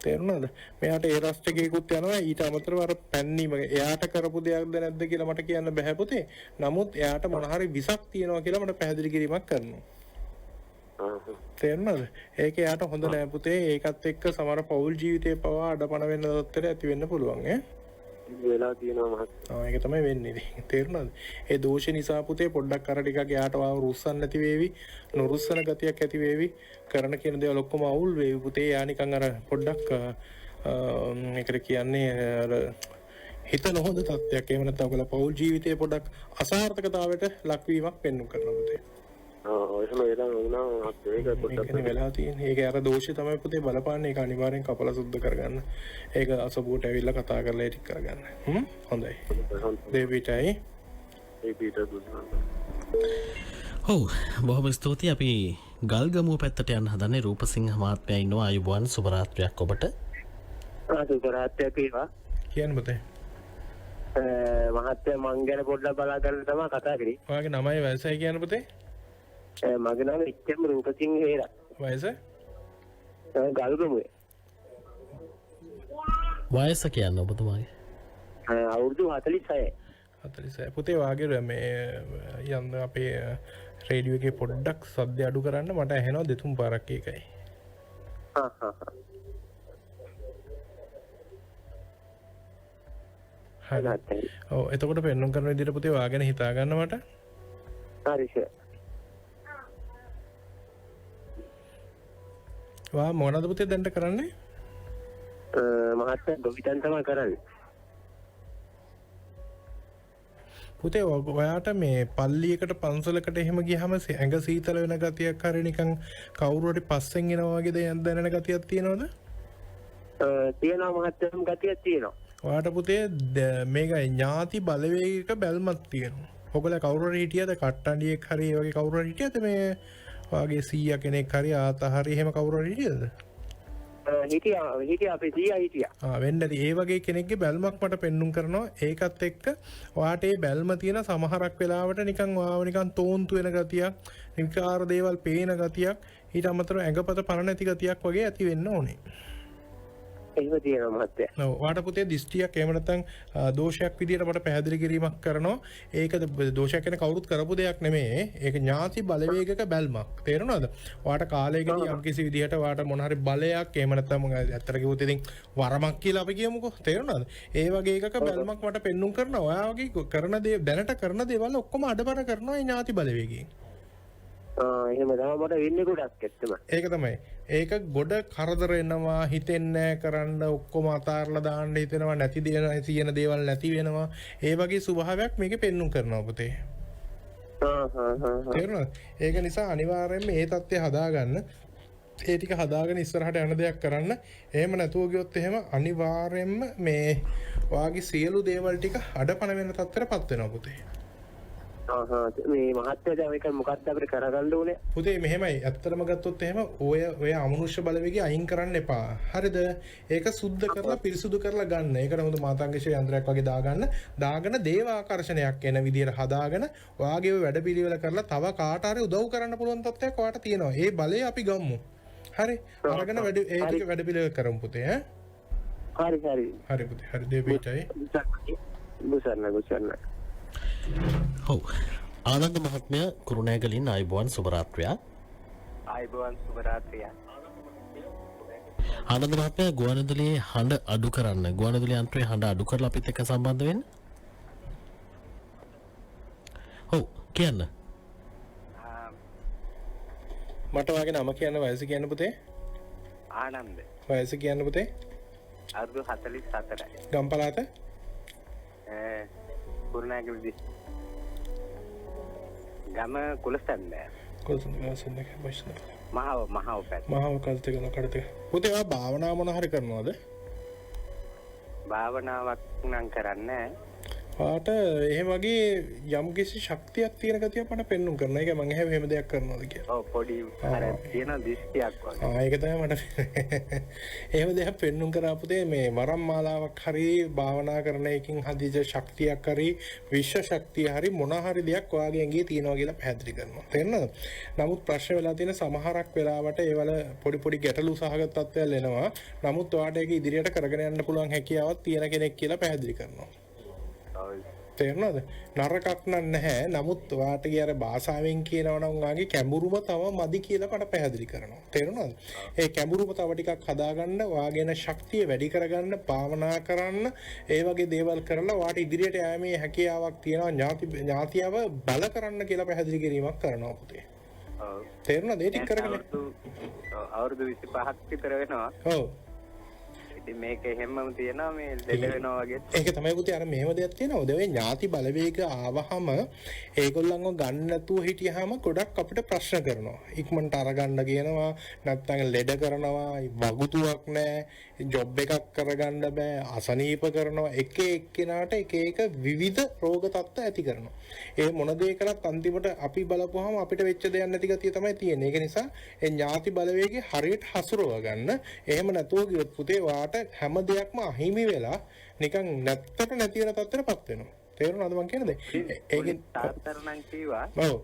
තේරුණාද? මෙයාට ඒ රස්ටකේකුත් යනවා. ඊට අමතරව අර පැන්නීම එයාට කරපු දෙයක්ද නැද්ද කියලා මට කියන්න බෑ පුතේ. නමුත් එයාට මොන හරි විසක් තියෙනවා කියලා මට පැහැදිලි කිරීමක් කරනවා. තේරුණාද? ඒක එයාට හොඳ නෑ පුතේ. ඒකත් එක්ක සමහර පෞල් ජීවිතේ පවා අඩපණ වෙන්න තත්ත්වයට ඇති වෙන්න පුළුවන් ඈ. වෙලා තියෙනවා මහත්තයා. ඒක තමයි වෙන්නේ ඉතින්. තේරුණාද? ඒ දෝෂ නිසා පුතේ පොඩ්ඩක් අර ටිකක් එයාට වාව රුස්සන්න නැති වේවි. නුරුස්සන ගතියක් ඇති වේවි. කරන කියන දේවල් ඔක්කොම අවුල් වේවි පුතේ. යා නිකන් අර පොඩ්ඩක් ඒකට කියන්නේ අර හිත නොහොඳ තත්ත්වයක්. එහෙම නැත්නම් ඔයගොල්ලෝ පෞල් ජීවිතේ පොඩ්ඩක් අසාර්ථකතාවයට ලක්වීමක් පෙන්වු කරනවා පුතේ. එහෙම වෙලා වුණා ඒක පොඩ්ඩක් ඒකනේ වෙලා තියෙන්නේ. ඒක අර දෝෂය තමයි පුතේ බලපාන්නේ. ඒක අනිවාර්යෙන් කපලා සුද්ධ කරගන්න. ඒක අසබුවට ඇවිල්ලා කතා කරලා ඒක කරගන්න. හොඳයි. දේවිටයි. ඔව් බොහොම ස්තුතියි. අපි ගල්ගමුව පැත්තට යන්න හදන්නේ. රූපසිංහ මහත්මයා ඉන්නවා. ආයුබෝවන් සුබ රාත්‍රියක් ඔබට. සුබ රාත්‍රියක් වේවා. කියන්න පුතේ. මහත්තයා මං ගැන පොඩ්ඩක් බලා ගන්න තමයි කතා කරේ. ඔයාගේ නමයි වයසයි කියන්න පුතේ. මගේ නම එච්.එම්. රූපසිංහ හේරා. වයස? ගල්ගමුවේ. වයස කියන්න ඔබතුමාගේ. අවුරුදු 46. 46. පුතේ වාගේ මේ යන්න අපේ රේඩියෝ එකේ පොඩ්ඩක් සද්ද අඩු කරන්න මට ඇහෙනවා දෙතුන් පාරක් ඒකයි. හරි. ඔව් එතකොට පෙන්වන්න කරන විදිහට පුතේ වාගෙන හිතා ගන්න මට. හරි සර්. වා මොනවද පුතේ දැන්ට කරන්නේ? මහත්තයා ගොවිතැන් තමයි කරන්නේ. පුතේ ඔයාට මේ පල්ලියකට පන්සලකට එහෙම ගියාම ඇඟ සීතල වෙන ගතියක් හරි නිකන් කවුරු හරි පස්සෙන් එනවා වගේ දැනෙන ගතියක් තියෙනවද? තියෙනවා මහත්තයම් ගතියක් තියෙනවා. ඔයාට පුතේ මේක ඥාති බලවේගයක බැල්මක් තියෙනවා. ඔයගොල්ලෝ කවුරු හරි හිටියද කට්ටඩියෙක් හරි වගේ කවුරු හරි හිටියද මේ වාගේ සීයා කෙනෙක් හරි ආතා හරි එහෙම කවුරු හරි හිටියද? හිටියා අපේ සීයා හිටියා. වෙන්න ඇති ඒ වගේ කෙනෙක්ගේ බැල්මක් මට පෙන්눔 කරනවා. ඒකත් එක්ක ඔයාට ඒ බැල්ම තියෙන සමහරක් වෙලාවට නිකන් ඔයාව නිකන් තෝන්තු වෙන ගතියක්, විකාර දේවල් පේන ගතියක්, ඊට අමතරව ඇඟපත පණ නැති ගතියක් වගේ ඇති වෙන්න ඕනේ. එහෙම තියෙනවා මහත්තයා. ඔව් ඔයාට පුතේ දිස්ත්‍රියක් එහෙම නැත්නම් දෝෂයක් විදියට මට පැහැදිලි කිරීමක් කරනවා. ඒක දෝෂයක් කියන්නේ කවුරුත් කරපු දෙයක් නෙමෙයි. ඒක ඥාති බලවේගක බැල්මක්. තේරුණාද? ඔයාට කාලයකදී යම්කිසි විදිහට ඔයාට මොන හරි බලයක් එහෙම නැත්නම් ඇත්තට කිව්වොත් ඉතින් වරමක් කියලා අපි කියමුකෝ. තේරුණාද? ඒ වගේ එකක බැල්මක් මට පෙන්눔 කරනවා. ඔයා වගේ කරන දේ දැනට කරන දේවල් ඔක්කොම අඩබර කරනවා ඒ ඥාති බලවේගයෙන්. එහෙම තමයි මට වෙන්නේ ගොඩක් ඇත්තම. ඒක තමයි. ඒක ගොඩ කරදර එනවා, හිතෙන්නේ කරන්න ඔක්කොම අතාරලා දාන්න හිතෙනවා, නැති තියෙන දේවල් නැති වෙනවා. ඒ වගේ ස්වභාවයක් මේකේ පෙන්눔 කරනවා පුතේ. තේරුණාද? ඒක නිසා අනිවාර්යයෙන්ම මේ தත්ත්වය හදාගන්න. ඒ ටික හදාගෙන ඉස්සරහට යන දෙයක් කරන්න. එහෙම නැතුව ගියොත් එහෙම අනිවාර්යයෙන්ම මේ වාගේ සියලු දේවල් ටික අඩපණ වෙන තත්ත්වයටපත් වෙනවා පුතේ. මේ මහත්තයා දැන් මේක මොකක්ද අපිට කරගන්න ඕනේ? පුතේ මෙහෙමයි ඇත්තටම ගත්තොත් එහෙම ඔය අමනුෂ්‍ය බලවේගය අයින් කරන්න එපා. හරිද? ඒක සුද්ධ කරලා පිරිසුදු කරලා ගන්න. ඒකට හොඳ මාතංගිෂය යන්ත්‍රයක් වගේ දාගෙන දේව ආකර්ෂණයක් එන විදියට හදාගෙන ඔයාගේ වැඩපිළිවෙල කරලා තව කාට හරි උදව් කරන්න පුළුවන් තත්ත්වයක් ඔයාට තියෙනවා. ඒ බලය අපි ගමු. හරි? අරගෙන ඒ ටික වැඩපිළිවෙල කරමු පුතේ ඈ. හරි පුතේ. හරි දෙවියන්ටයි. ගුසන්න. ඔව් ආනන්ද මහත්මයා කුරුණෑගලින් ආයුබෝවන් සුබරාත්‍රියක්. ආනන්ද මහත්මයා ගුවන්විදුලියේ හඬ අඩු කරන්න ගුවන්විදුලි යන්ත්‍රයේ හඬ අඩු කරලා අපිත් එක්ක සම්බන්ධ වෙන්න. ඔව් කියන්න. මට වාගේ නම කියන්න වයස කියන්න පුතේ. ආනන්ද. වයස කියන්න පුතේ. අවුරුදු 44යි. ගම්පලාත? කුරුණෑගල ගම කුලසන්ද. මහව පැත්ත. මහව කල්තේ ගල කඩතේ. පුතේ ඔයා භාවනා මොන හරි කරනවද? භාවනාවක් නම් කරන්නේ නැහැ. ආට එහෙම වගේ යම්කිසි ශක්තියක් තියෙන ගතියක් මට පෙන්눔 කරනවා. ඒක මම එහෙම දෙයක් කරනවාද කියලා. ඔව් පොඩි අර තියෙන දිස්තියක් වගේ. ඒක තමයි මට එහෙම දෙයක් පෙන්눔 කරා පුතේ මේ වරම් මාලාවක් හරි භාවනා කරන එකකින් හදිජ ශක්තියක් හරි විශ්ව ශක්තිය හරි මොන හරි දෙයක් ඔයාගේ ඇඟේ තියෙනවා කියලා පැහැදිලි කරනවා. තේරෙනවද? නමුත් ප්‍රශ්න වෙලා තියෙන සමහරක් වෙලාවට ඒවල පොඩි ගැටලු සහගත තත්ත්වයල් එනවා. නමුත් ඔයාට ඒක ඉදිරියට කරගෙන යන්න පුළුවන් හැකියාවක් තියෙන කෙනෙක් කියලා පැහැදිලි කරනවා. තේරුණාද? නරකක් නැහැ. නමුත් ඔයාට අර භාෂාවෙන් කියනවා නම් ඔයාගේ කැඹුරුම තව මදි කියලා මට පැහැදිලි කරනවා. තේරුණාද? ඒ කැඹුරුම තව ටිකක් හදාගන්න, ඔයාගෙන ශක්තිය වැඩි කරගන්න, භාවනා කරන්න, ඒ වගේ දේවල් කරලා ඔයාට ඉදිරියට යෑමේ හැකියාවක් තියෙනවා. ඥාතියව බල කරන්න කියලා පැහැදිලි කිරීමක් කරනවා පුතේ. ඔව්. තේරුණාද? ඒ ටික කරගෙන අවුරුදු 25ක් විතර වෙනවා. ඔව්. මේක හැමම තියෙනවා මේ දෙල වෙනවා වගේ. ඒක තමයි පුතේ අර මෙහෙම දෙයක් තියෙනවා. ඔය ඥාති බලවේග ආවහම ඒගොල්ලන්ව ගන්න නැතුව හිටියාම ගොඩක් අපිට ප්‍රශ්න කරනවා. ඉක්මනට අරගන්න කියනවා. නැත්නම් ලෙඩ කරනවා. වගුතුවක් නැහැ. ජොබ් එකක් කරගන්න බෑ. අසනීප කරනවා. එක එක්කෙනාට එක විවිධ රෝග තත්ත්ව ඇති කරනවා. ඒ මොන දේ කරත් අන්තිමට අපි බලපුවාම අපිට වෙච්ච දෙයක් නැති ගතිය තමයි තියෙන්නේ. ඒක නිසා ඒ ඥාති බලවේගය හරියට හසුරව ගන්න. එහෙම නැතුව ගියොත් පුතේ වාට හැම දෙයක්ම අහිමි වෙලා නිකන් නැත්තට නැති වෙන තත්ත්වයටපත් වෙනවා. තේරුණාද මං කියන දේ? ඒකෙන් තාත්තර නම් කිව්වා. ඔව්.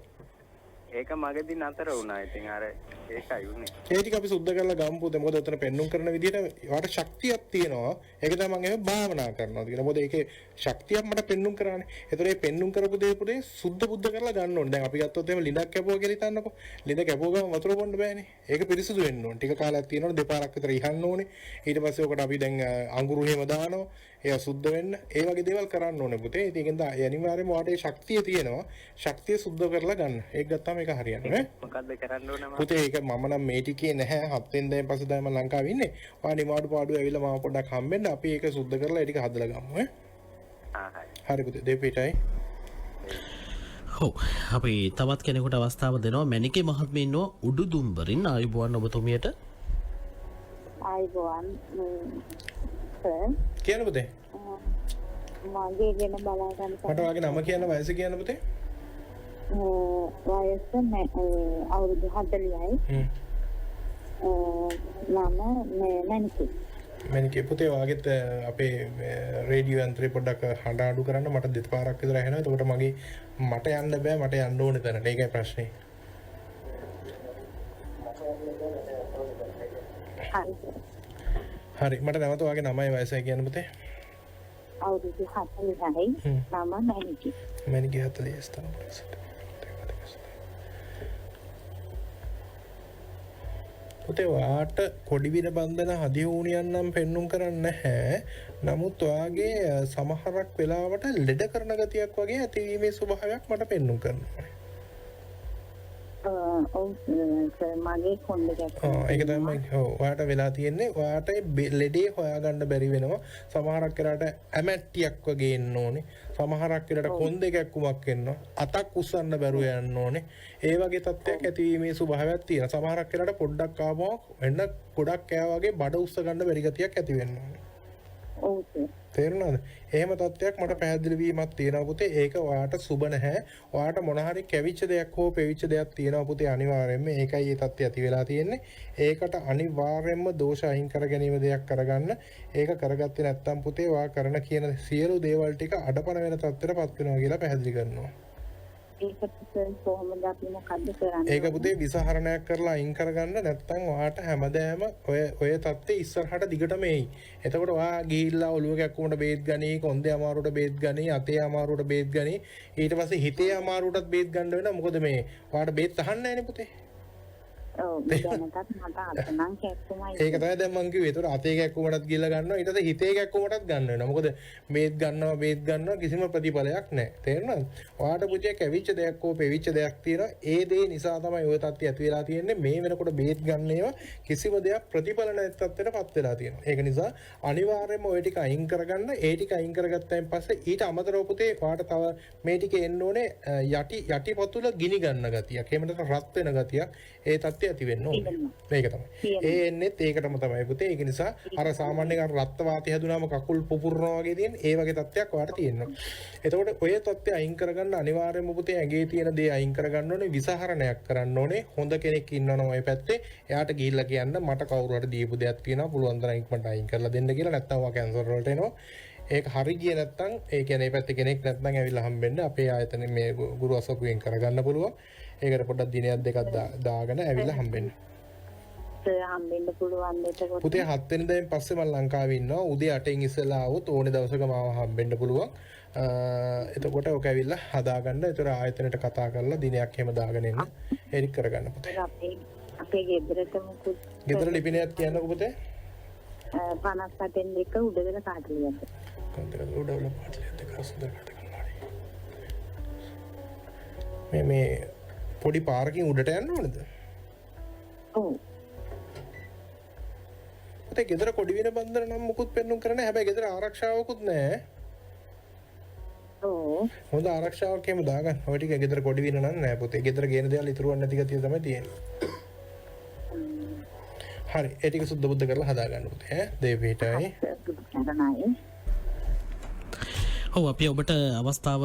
ඒක මගදී නතර වුණා. ඉතින් අර ඒකයි උනේ. ඒ ටික අපි සුද්ධ කරලා ගමු පුතේ. මොකද උතන පෙන්눔 කරන විදිහට වාට ශක්තියක් තියෙනවා. ඒක තමයි මම එහෙම භාවනා කරනවා කියන. මොකද ඒකේ ශක්තියක් මට පෙන්눔 කරානේ. ඒතර ඒ පෙන්눔 කරපු දේ පුතේ සුද්ධ බුද්ධ කරලා ගන්න ඕනේ. දැන් අපි ගත්තොත් එහෙම ලිඳක් කැපුවා කියලා හිතන්නකෝ. ලිඳ කැපුව ගමන් වතුර බොන්න බෑනේ. ඒක පිරිසිදු වෙන්න ඕනේ. ටික කාලයක් තියෙනවනේ දෙපාරක් විතර ඉහන්න ඕනේ. ඊට පස්සේ ඔකට අපි දැන් අඟුරු එහෙම දානවා. ඒ සුද්ධ වෙන්න ඒ වගේ දේවල් කරන්න ඕනේ පුතේ. ඒකෙන්ද අනිවාර්යයෙන්ම වාට ඒ ශක්තිය තියෙනවා. ශක්තිය සුද්ධ කරලා ගන්න. ඒක ගත්තාම ඒක හරියන්නේ නේ. මොකද්ද කරන්න ඕන මම? පුතේ ඒක මම නම් මේ ටිකේ නැහැ. 7 වෙනිදාන් පස්සේ තමයි මම ලංකාවේ ඉන්නේ. ඔයා නිමාඩු පාඩුව ඇවිල්ලා මාව පොඩ්ඩක් හම්බෙන්න. අපි ඒක සුද්ධ කරලා ඒ ටික හදලා ගමු ඈ. හරි. හරි පුතේ දෙපිටයි. හෝ අපි තවත් කෙනෙකුට අවස්ථාව දෙනවා මැනිකේ මහත්මිය ඉන්නවා උඩුදුම්බරින් ආයුබෝවන් ඔබතුමියට ආයුබෝවන් කියන්න පුතේ මගේ ගැන බලා ගන්න මට වගේ නම කියන්න වයස කියන්න පුතේ වයස අවුරුදු 40යි නම මැනිකේ මැනිකේ පුතේ වාගෙත් අපේ රේඩියෝ යන්ත්‍රේ පොඩ්ඩක් හඬ අඩු කරන්න මට දෙපාරක් විතර ඇහෙනවා එතකොට මගේ මට යන්න බෑ මට යන්න ඕනේ තැනට ඒකයි ප්‍රශ්නේ හරි මට නැවත වාගේ නමයි වයසයි කියන්න පුතේ අවුරුදු 40යි නම මැනිකේ මැනිකේ 40 තමයි පුතේ වාට කොඩිවින බන්ධන හදිහූනියන් නම් පෙන්නුම් කරන්න නැහැ. නමුත් ඔයාගේ සමහරක් වෙලාවට ලෙඩ කරන ගතියක් වගේ ඇතිවීමේ ස්වභාවයක් මට පෙන්නුම් කරනවා. මගේ කොණ්ඩ ගැක්කම ඒක තමයි ඔයාට වෙලා තියෙන්නේ ඔයාට ලෙඩේ හොයාගන්න බැරි වෙනවා සමහරක් වෙලාවට ඇමැට්ටියක් වගේ එන්න ඕනේ සමහරක් වෙලාවට කොන්දේ කැක්කුමක් එනවා අතක් උස්සන්න බැරුව යන්න ඕනේ ඒ වගේ තත්ත්වයක් ඇතිවීමේ ස්වභාවයක් තියෙනවා සමහරක් වෙලාවට පොඩ්ඩක් ආවම එන්න ගොඩක් කෑ වගේ බඩ උස්ස ගන්න බැරි ගතියක් ඇති වෙන්න ඕනේ ඔව් තේරුණාද? එහෙම තත්ත්වයක් මට පැහැදිලි වීමක් තියෙනවා පුතේ. ඒක ඔයාට සුබ නැහැ. ඔයාට මොන හරි කැවිච්ච දෙයක් හෝ පෙවිච්ච දෙයක් තියෙනවා පුතේ අනිවාර්යයෙන්ම. ඒකයි මේ තත්ත්වය ඇති වෙලා තියෙන්නේ. ඒකට අනිවාර්යයෙන්ම දෝෂ අයින් කර ගැනීම දෙයක් කරගන්න. ඒක කරගත්තේ නැත්නම් පුතේ ඔයා කරන කියන සියලු දේවල් ටික අඩපණ වෙන තත්ත්වයටපත් වෙනවා කියලා පැහැදිලි කරනවා. ඒකට කොහොමද අපි මොකද්ද කරන්නේ? ඒක පුතේ විසහරණයක් කරලා අයින් කරගන්න නැත්නම් ඔයාට හැමදාම ඔය තත්ත්වයේ ඉස්සරහට දිගටම එයි. එතකොට ඔයා ගිහිල්ලා ඔළුව කැක්කුමට බේත් ගනි, කොන්දේ අමාරුවට බේත් ගනි, අතේ අමාරුවට බේත් ගනි. ඊට පස්සේ හිතේ අමාරුවටත් බේත් ගන්න වෙනවා. මොකද මේ ඔයාට බේත් අහන්නේ නැහැනේ පුතේ. ඔව් දැනටත් මට අතනම් කැක්කුමයි. ඒක තමයි දැන් මං කිව්වේ. ඒතකොට අතේ කැක්කුමටත් ගිහලා ගන්නවා. ඊට පස්සේ හිතේ කැක්කුමටත් ගන්න වෙනවා. මොකද බේත් ගන්නවා කිසිම ප්‍රතිඵලයක් නැහැ. තේරුණාද? ඔයාට පුතේ කැවිච්ච දෙයක් හෝ පෙවිච්ච දෙයක් තියෙනවා. ඒ දේ නිසා තමයි ওই තත්ත්වය ඇති වෙලා තියෙන්නේ. මේ වෙනකොට බේත් ගන්න ඒවා කිසිම දෙයක් ප්‍රතිඵල නැති තත්ත්වයටපත් වෙලා තියෙනවා. ඒක නිසා අනිවාර්යයෙන්ම ওই ටික අයින් කරගන්න. ඒ ටික අයින් කරගත්තායින් පස්සේ ඊට අමතරව පුතේ ඔයාට තව මේ ටික එන්න ඕනේ යටි පතුල ගිනි ගන්න ගතියක්. එහෙම නැත්නම් රත් වෙන ගතියක්. ඒ තත්ත්වය ඇති වෙන්න ඕනේ. මේක තමයි. ඒ එන්නේත් ඒකටම තමයි පුතේ. ඒක නිසා අර සාමාන්‍යයෙන් අර රක්ත වාතය හැදුනාම කකුල් පුපුරනවා වගේ තියෙන ඒ වගේ තත්ත්වයක් ඔයාලට තියෙනවා. එතකොට ඔය තත්ත්වය අයින් කරගන්න අනිවාර්යයෙන්ම පුතේ ඇඟේ තියෙන දේ අයින් කරගන්න ඕනේ. විසහරණයක් කරන්න ඕනේ. හොඳ කෙනෙක් ඉන්නවනම් ඔය පැත්තේ එයාට ගිහිල්ලා කියන්න මට කවුරු හරි දීපු දෙයක් තියෙනවා පුළුවන් තරම් ඉක්මනට අයින් කරලා දෙන්න කියලා. නැත්නම් ඔයා කැන්සර් වලට එනවා. ඒක හරි ගියේ නැත්නම් ඒ කියන්නේ මේ පැත්තේ කෙනෙක් නැත්නම් ඇවිල්ලා හම්බෙන්න අපේ ආයතනයේ මේ ගුරු අසපුවෙන් කරගන්න පුළුවන්. ඒකට පොඩ්ඩක් දිනයක් දෙකක් දාගෙන ඇවිල්ලා හම්බෙන්න. හම්බෙන්න පුළුවන් එතකොට. පුතේ 7 වෙනිදාෙන් පස්සේ මම ලංකාවේ ඉන්නවා. උදේ 8න් ඉස්සෙල්ලා આવොත් ඕනේ දවසක මාව හම්බෙන්න පුළුවන්. එතකොට ඔක ඇවිල්ලා හදාගන්න. ඒතර ආයතනයට කතා කරලා දිනයක් එහෙම දාගෙන එන්න. ඒක කරගන්න පුතේ. අපේ ගෙදරට මුකුත් ගෙදර ලිපිනයක් කියන්නකෝ පුතේ. 58න් දෙක උඩවල කාටලියක්. උඩවල කාටලියක් දෙක සුන්දර කාටකම් මේ පොඩි පාරකින් උඩට යන්න ඕනද? ඔව්. පුතේ ගෙදර කොඩි වෙන බන්දර නම් මුකුත් පෙන්නුම් කරන්නේ. හැබැයි ගෙදර ආරක්ෂාවකුත් නැහැ. ඔව්. හොඳ ආරක්ෂාවක් එහෙම දාගන්න. ඔය ටික ගෙදර කොඩි වෙන නම් නැහැ පුතේ. ගෙදර ගේන දේවල් ඉතුරුවක් නැති ගතිය තමයි තියෙන්නේ. හරි. ඒ ටික සුද්ධ බුද්ධ කරලා හදාගන්න පුතේ. ඈ දෙවියටයි. ඔව් අපි ඔබට අවස්ථාව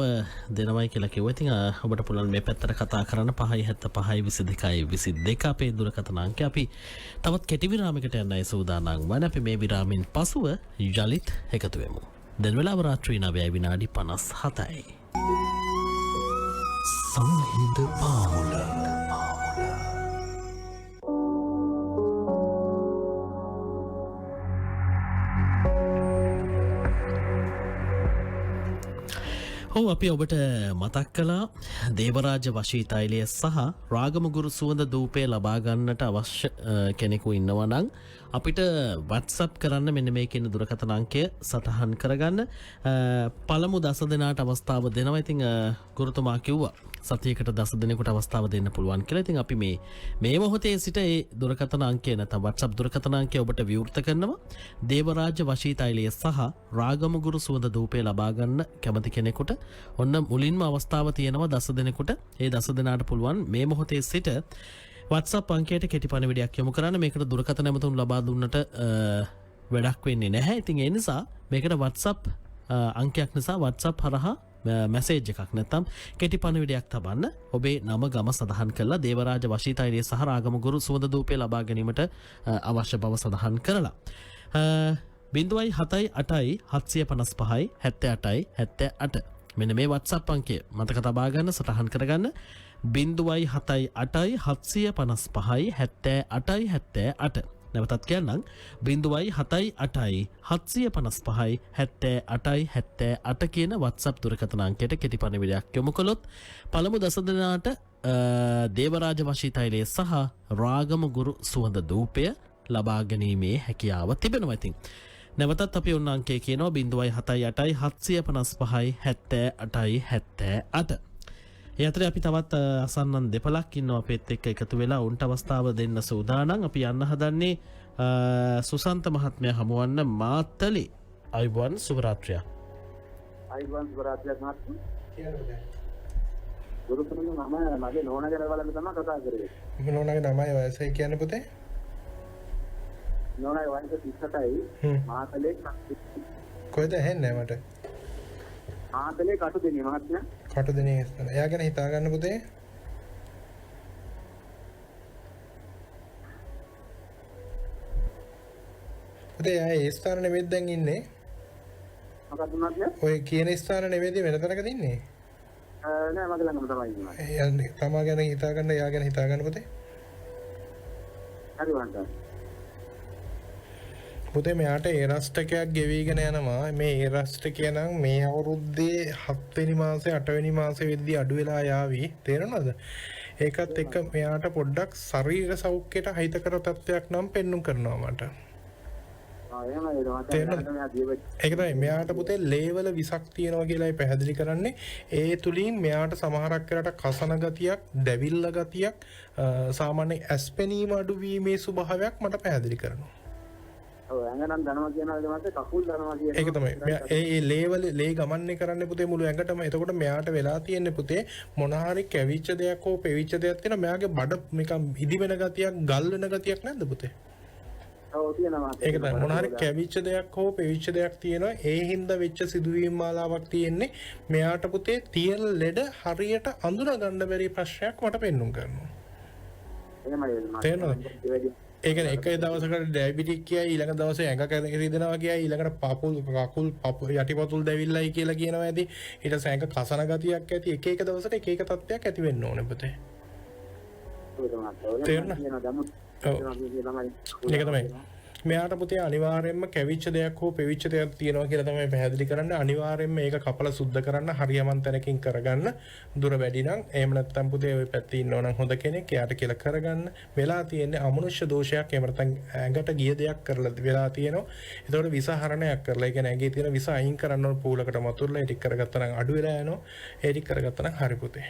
දෙනවයි කියලා කිව්වා. ඉතින් ඔබට පුළුවන් මේ පැත්තට කතා කරන්න 575 22 22 අපේ දුරකථන අංකය. අපි තවත් කෙටි විරාමයකට යන්නයි සූදානම් වන්නේ. අපි මේ විරාමෙන් පසුව යලිත් එකතු වෙමු. දැන් වෙලාව රාත්‍රී 9:57යි. සංහිඳ පාමුල ඔව් අපි ඔබට මතක් කළා දේවරාජ වශී තෛලය සහ රාගමගුරු සුවඳ දූපය ලබා ගන්නට අවශ්‍ය කෙනෙකු ඉන්නවා නම් අපිට WhatsApp කරන්න මෙන්න මේ කියන දුරකථන අංකය සටහන් කරගන්න. පළමු 10 දෙනාට අවස්ථාව දෙනවා. ඉතින් ගුරුතුමා කිව්වා සතියකට 10 දිනකට අවස්ථාව දෙන්න පුළුවන් කියලා. ඉතින් අපි මේ මොහොතේ සිට ඒ දුරකථන අංකය නැත්නම් WhatsApp දුරකථන අංකය ඔබට විවෘත කරනවා. දේවරාජ වශීතෛලය සහ රාගමගුරු සුවඳ ධූපය ලබා ගන්න කැමති කෙනෙකුට ඔන්න මුලින්ම අවස්ථාව තියෙනවා 10 දිනකට. ඒ 10 දිනාට පුළුවන් මේ මොහොතේ සිට WhatsApp අංකයට කෙටි පණිවිඩයක් යොමු කරන්න. මේකට දුරකථන ඇමතුම් ලබා දුන්නට වැඩක් වෙන්නේ නැහැ. ඉතින් ඒ නිසා මේකට WhatsApp අංකයක් නිසා WhatsApp හරහා මැසේජ් එකක් නැත්නම් කෙටි පණිවිඩයක් තබන්න. ඔබේ නම ගම සඳහන් කරලා දේවරාජ වශීතෛලය සහ රාගමගුරු සුවඳ ධූපය ලබා ගැනීමට අවශ්‍ය බව සඳහන් කරලා 0.78 755 78 78 මෙන්න මේ WhatsApp අංකය මතක තබා ගන්න, සටහන් කරගන්න. 0.78 755 78 78 නැවතත් කියන්නම් 0.78 755 78 78 කියන WhatsApp දුරකථන අංකයට කෙටි පණිවිඩයක් යොමු කළොත් පළමු 10 දිනකට දේවරාජ වශීතෛලය සහ රාගමගුරු සුවඳ ධූපය ලබා ගැනීමේ හැකියාව තිබෙනවා. ඉතින් නැවතත් අපි ඔන්න අංකය කියනවා 0.78 755 78 78. ඒ අතරේ අපි තවත් අසන්නන් දෙපළක් ඉන්නවා අපේත් එක්ක එකතු වෙලා උන්ට අවස්ථාව දෙන්න සූදානම්. අපි යන්න හදන්නේ සුසන්ත මහත්මයා හමුවන්න මාතලේ. අයිබෝන් සුබරාත්‍රියක්. අයිබෝන් සුබරාත්‍රියක් මහත්මයා. කියන්නද? ගුරුතුමනි මම මගේ නෝනා ගැන බලන්න තමයි කතා කරේ. නෝනාගේ නමයි වයසයි කියන්නේ පුතේ? නෝනාගේ වයස 38යි. මාතලේ කොහෙද හෙන්නේ මට? මාතලේ කටුදෙනිය මහත්මයා. කටුදෙනිය ඉස්සන. එයා ගැන හිතා ගන්න පුතේ. පුතේ ආයේ ඒ ස්ථාන නෙවෙයි දැන් ඉන්නේ. මොකක්ද මහත්මයා? ඔය කියන ස්ථාන නෙවෙයිද වෙන තැනකද ඉන්නේ? නෑ මගේ ළඟම තමයි ඉන්නේ. යන්නේ තමා ගැන හිතා ගන්න, එයා ගැන හිතා ගන්න පුතේ. හරි වන්දනා. පුතේ මෙයාට ඒ රස්ටකයක් ගෙවිගෙන යනවා. මේ ඒ රස්ටකය නම් මේ අවුරුද්දේ 7 වෙනි මාසේ 8 වෙනි මාසේ වෙද්දී අඩු වෙලා යාවි. තේරෙනවද? ඒකත් එක්ක මෙයාට පොඩ්ඩක් ශරීර සෞඛ්‍යයට හිතකර තත්ත්වයක් නම් පෙන්눔 කරනවා මට. ඒක තමයි මෙයාට පුතේ ලේවල විසක් තියෙනවා කියලායි පැහැදිලි කරන්නේ. ඒ තුලින් මෙයාට සමහරක් වෙලාවට කසන ගතියක්, දැවිල්ල ගතියක්, සාමාන්‍ය ඇස්පෙනීම අඩු වීමේ ස්වභාවයක් මට පැහැදිලි කරනවා. ඔව් ඇඟනම් දනවා කියනවාද මත කකුල් දනවා කියන ඒක තමයි. ඒ ලේවල ලේ ගමන්නේ කරන්නේ පුතේ මුළු ඇඟටම. එතකොට මෙයාට වෙලා තියෙන්නේ පුතේ මොන හරි කැවිච්ච දෙයක් හෝ පෙවිච්ච දෙයක් තියෙනවා. මෙයාගේ බඩ නිකන් ඉදි වෙන ගතියක්, ගල් වෙන ගතියක් නැද්ද පුතේ? ඔව් තියෙනවා. ඒක තමයි. මොන හරි කැවිච්ච දෙයක් හෝ පෙවිච්ච දෙයක් තියෙනවා. ඒ හින්දා වෙච්ච සිදුවීම් මාලාවක් තියෙන්නේ. මෙයාට පුතේ තියෙන ලෙඩ හරියට අඳුන ගන්න බැරි ප්‍රශ්නයක් මට පෙන්눔 කරනවා. තේරෙනවද? ඒ කියන්නේ එක දවසකට ඩයබටික් කියයි, ඊළඟ දවසේ ඇඟ රිදෙනවා කියයි, ඊළඟට කකුල් යටිපතුල් දැවිල්ලයි කියලා කියනවා ඇති. ඊට පස්සේ ඇඟ කසන ගතියක් ඇති. එක එක දවසට එක එක තත්ත්වයක් ඇති වෙන්න ඕනේ පුතේ. ඒක තමයි. මෙයාට පුතේ අනිවාර්යයෙන්ම කැවිච්ච දෙයක් හෝ පෙවිච්ච දෙයක් තියෙනවා කියලා තමයි පැහැදිලි කරන්නේ. අනිවාර්යයෙන්ම මේක කපලා සුද්ධ කරන්න හරියමන් තැනකින් කරගන්න. දුර වැඩි නම් එහෙම නැත්නම් පුතේ ඔය පැත්තේ ඉන්නව නම් හොඳ කෙනෙක් එයාට කියලා කරගන්න. වෙලා තියෙන්නේ අමනුෂ්‍ය දෝෂයක්. එහෙම නැත්නම් ඇඟට ගිය දෙයක් කරලා වෙලා තියෙනවා. ඒතකොට විස හරණයක් කරලා ඒ කියන්නේ ඇඟේ තියෙන විස අයින් කරන්න ඕන පූලකට මතුරලා ඒ ටික කරගත්තා නම් අඩු වෙලා යනවා. ඒ ටික කරගත්තා නම් හරි පුතේ.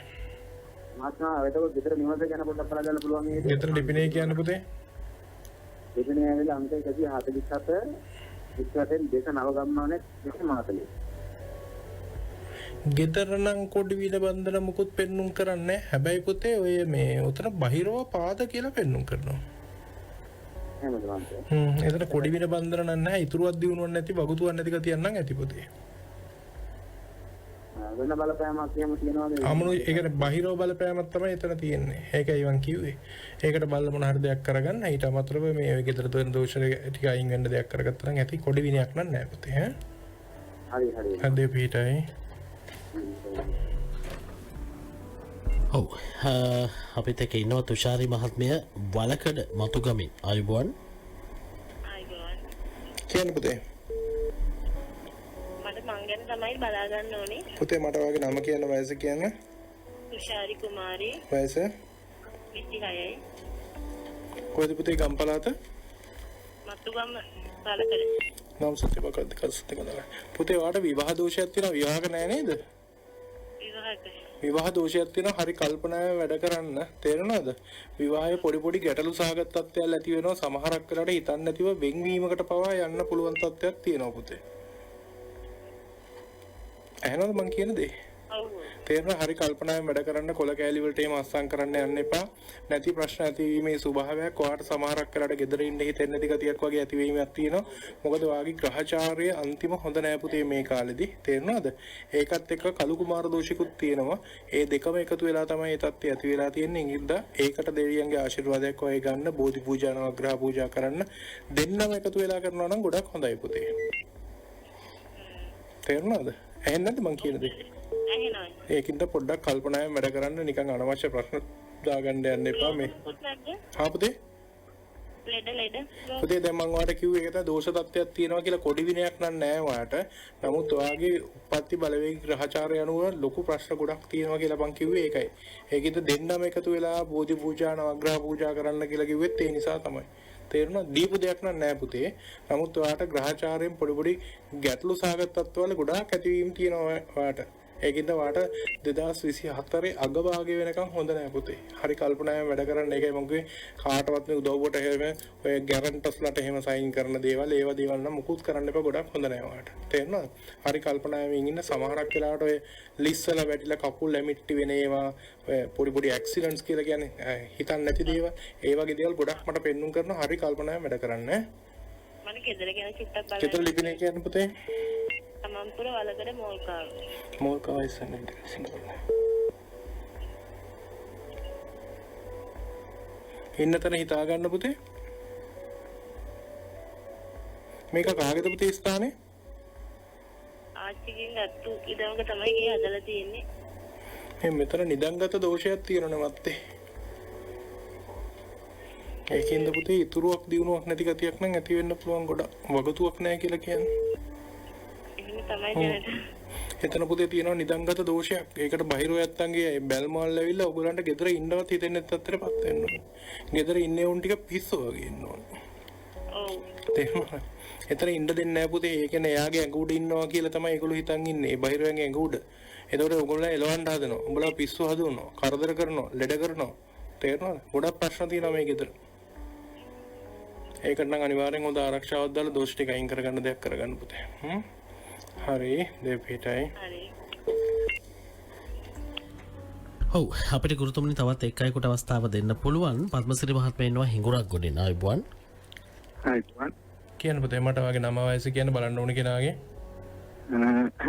මාත්මා එතකොට විතර නිවස ගැන පොඩ්ඩක් බලන්න පුළුවන් නේද? විතර ලිපිනේ කියන්න පුතේ. දෙකනේ ඇවිල්ලා අංක 147 විස්තරෙන් දෙක නව ගම්මානේ දෙක මාතලේ. ගෙදර නම් කොඩි විල බන්දන මුකුත් පෙන්눔 කරන්නේ. හැබැයි පුතේ ඔය මේ උතන බහිරව පාද කියලා පෙන්눔 කරනවා. එහෙමද වන්දේ? එතන කොඩි විල බන්දන නැහැ. ඉතුරුවක් දිනුවක් නැති, වගුතුවක් නැති ගතියක් නම් ඇති පුතේ. වෙන බලපෑමක් එහෙම තියනවාද? අමනු ඒකට බහිරව බලපෑමක් තමයි එතන තියෙන්නේ. ඒකයි මං කිව්වේ. ඒකට බලලා මොන හරි දෙයක් කරගන්න. ඊට අමතරව මේ ඔය ගෙදර දෙන දෝෂ ටික අයින් වෙන්න දෙයක් කරගත්තා නම් ඇති. කොඩි විනයක් නම් නැහැ පුතේ ඈ. හරි හරි. හදේ පිටයි. ඔව් අපිත් එක්ක ඉන්නවා තුෂාරි මහත්මිය වලකඩ මතුගමින්. අයිබෝන්. අයිබෝන්. කියන්න පුතේ. මට මං ගැන තමයි බලා ගන්න ඕනේ. පුතේ මට වගේ නම කියන්න වයස කියන්න. තුෂාරි කුමාරී. වයස 26යි. කොහෙද පුතේ ගම් පළාත? මතුගම වලකඩ. නම් සත්‍ය මොකක්ද කල්සත් කරනවා. පුතේ වාට විවාහ දෝෂයක් තියෙනවා. විවාහක නැහැ නේද? විවාහක. විවාහ දෝෂයක් තියෙනවා හරි කල්පනාවෙන් වැඩ කරන්න තේරෙනවද විවාහයේ පොඩි ගැටලු සහගත තත්ත්වයල් ඇති වෙනවා සමහරක් වෙලාවට හිතන්නේ නැතිව වෙන්වීමකට පවා යන්න පුළුවන් තත්ත්වයක් තියෙනවා පුතේ එහෙනම් මං කියන දේ තේරෙනවා හරි කල්පනාවෙන් වැඩ කරන්න කොල කෑලි වලට එහෙම අස්සම් කරන්න යන්න එපා නැති ප්‍රශ්න ඇතිවීමේ ස්වභාවයක් ඔයාලට සමහරක් වෙලාවට ගෙදර ඉන්න හිතෙන්නේ නැති ගතියක් වගේ ඇතිවීමක් තියෙනවා මොකද ඔයාගේ ග්‍රහචාරය අන්තිම හොඳ නෑ පුතේ මේ කාලෙදි තේරෙනවද ඒකත් එක්ක කලු කුමාර දෝෂිකුත් තියෙනවා ඒ දෙකම එකතු වෙලා තමයි ඒ තත්ත්වය ඇති වෙලා තියෙන්නේ ඉඳලා ඒකට දෙවියන්ගේ ආශිර්වාදයක් ඔය ගන්න බෝධි පූජා නවග්‍රහ පූජා කරන්න දෙන්නම එකතු වෙලා කරනවා නම් ගොඩක් හොඳයි පුතේ තේරුණාද එහෙනම් නැද්ද මං කියන දේ ඒකින්ද පොඩ්ඩක් කල්පනාවෙන් වැඩ කරන්න නිකන් අනවශ්‍ය ප්‍රශ්න දාගන්න යන්න එපා මේ පුතේ පුතේ දැන් මම ඔයාලට කිව්වේ ඒක තමයි දෝෂ තත්ත්වයක් තියෙනවා කියලා කොඩි විනයක් නෑ ඔයාලට. නමුත් ඔයාගේ උප්පත්ති බලවේගී ග්‍රහචාරය අනුව ලොකු ප්‍රශ්න ගොඩක් තියෙනවා කියලා මම කිව්වේ ඒකයි. ඒකින්ද දෙන්නම එකතු වෙලා බෝධි පූජා නවග්‍රහ පූජා කරන්න කියලා කිව්වෙත් ඒ නිසා තමයි. තේරුණා දීපු දෙයක් නෑ පුතේ. නමුත් ඔයාලට ග්‍රහචාරයෙන් පොඩි ගැටලු සහගත තත්ත්වවල ගොඩාක් ඇතිවීම තියෙනවා ඔයාලට. ඒකින්ද වාට 2024 අගභාගය වෙනකම් හොඳ නෑ පුතේ. හරි කල්පනාවෙන් වැඩ කරන්න. ඒකයි මම කිව්වේ කාටවත් මේ උදව්වට එහෙම ඔය ගැරන්ටර්ස්ලාට එහෙම සයින් කරන දේවල් ඒව දේවල් නම් මුකුත් කරන්න එපා. ගොඩක් හොඳ නෑ වාට. තේරෙනවද? හරි කල්පනාවෙන් ඉන්න සමහරක් වෙලාවට ඔය ලිස්සලා වැටිලා කකුල් ලැමිට්ටි වෙන ඒවා ඔය පොඩි ඇක්සිඩන්ට්ස් කියලා කියන්නේ හිතන්නේ නැති දේවල්. ඒ වගේ දේවල් ගොඩක් මට පෙන්눔 කරනවා. හරි කල්පනාවෙන් වැඩ කරන්න. මම ගෙදර ගැන චුට්ටක් බලන්න. චිත්‍ර ලිපිනේ කියන්නේ පුතේ. තමන්පුර වලගඩ මෝල්කාව. මෝල්කාව ඉස්සන්නේ ඉන්න තැන හිතා ගන්න පුතේ. මේක කාගේද පුතේ ස්ථානේ? ආච්චිගෙන් ගත්තු ඉදවක තමයි ගේ හදලා තියෙන්නේ. මේ මෙතන නිදන්ගත දෝෂයක් තියෙනවනේ මත්තේ. ඒකින්ද පුතේ ඉතුරුවක් දිනුවක් නැති ගතියක් නම් ඇති වෙන්න පුළුවන් ගොඩක්. වගතුවක් නැහැ කියලා කියන්නේ. එතන පුතේ තියෙනවා නිදන්ගත දෝෂයක්. ඒකට බහිරව යත්තන්ගේ බැල්මල් ඇවිල්ලා ඔයගොල්ලන්ට ගෙදර ඉන්නවත් හිතෙන්නේ නැති තත්ත්වෙටපත් වෙන්න ඕනේ. ගෙදර ඉන්නේ උන් ටික පිස්සු වගේ ඉන්න ඕනේ. ඔව්. තේරුණා. එතන ඉන්න දෙන්නේ නැහැ පුතේ. ඒ කියන්නේ එයාගේ ඇඟ උඩ ඉන්නවා කියලා තමයි ඒගොල්ලෝ හිතන් ඉන්නේ. බහිරවගේ ඇඟ උඩ. එතකොට ඔයගොල්ලෝ එලවන්න හදනවා. උඹලා පිස්සු හදනවා. කරදර කරනවා. ලෙඩ කරනවා. තේරුණාද? ගොඩක් ප්‍රශ්න තියෙනවා මේ ගෙදර. ඒකට නම් අනිවාර්යෙන් හොඳ ආරක්ෂාවක් දාලා දෝෂ ටික අයින් කරගන්න දෙයක් කරගන්න පුතේ. හරි දෙපිටයි. ඔව් අපිට ගුරුතුමනි තවත් එක් අයෙකුට අවස්ථාව දෙන්න පුළුවන්. පద్මසිරි මහත්මයා ඉන්නවා හිඟුරක් ගොඩින්. ආයිබුවන්. ආයිබුවන්. කියන්න පුතේ මට වගේ නම වයස කියන්න බලන්න ඕනේ කෙනාගේ.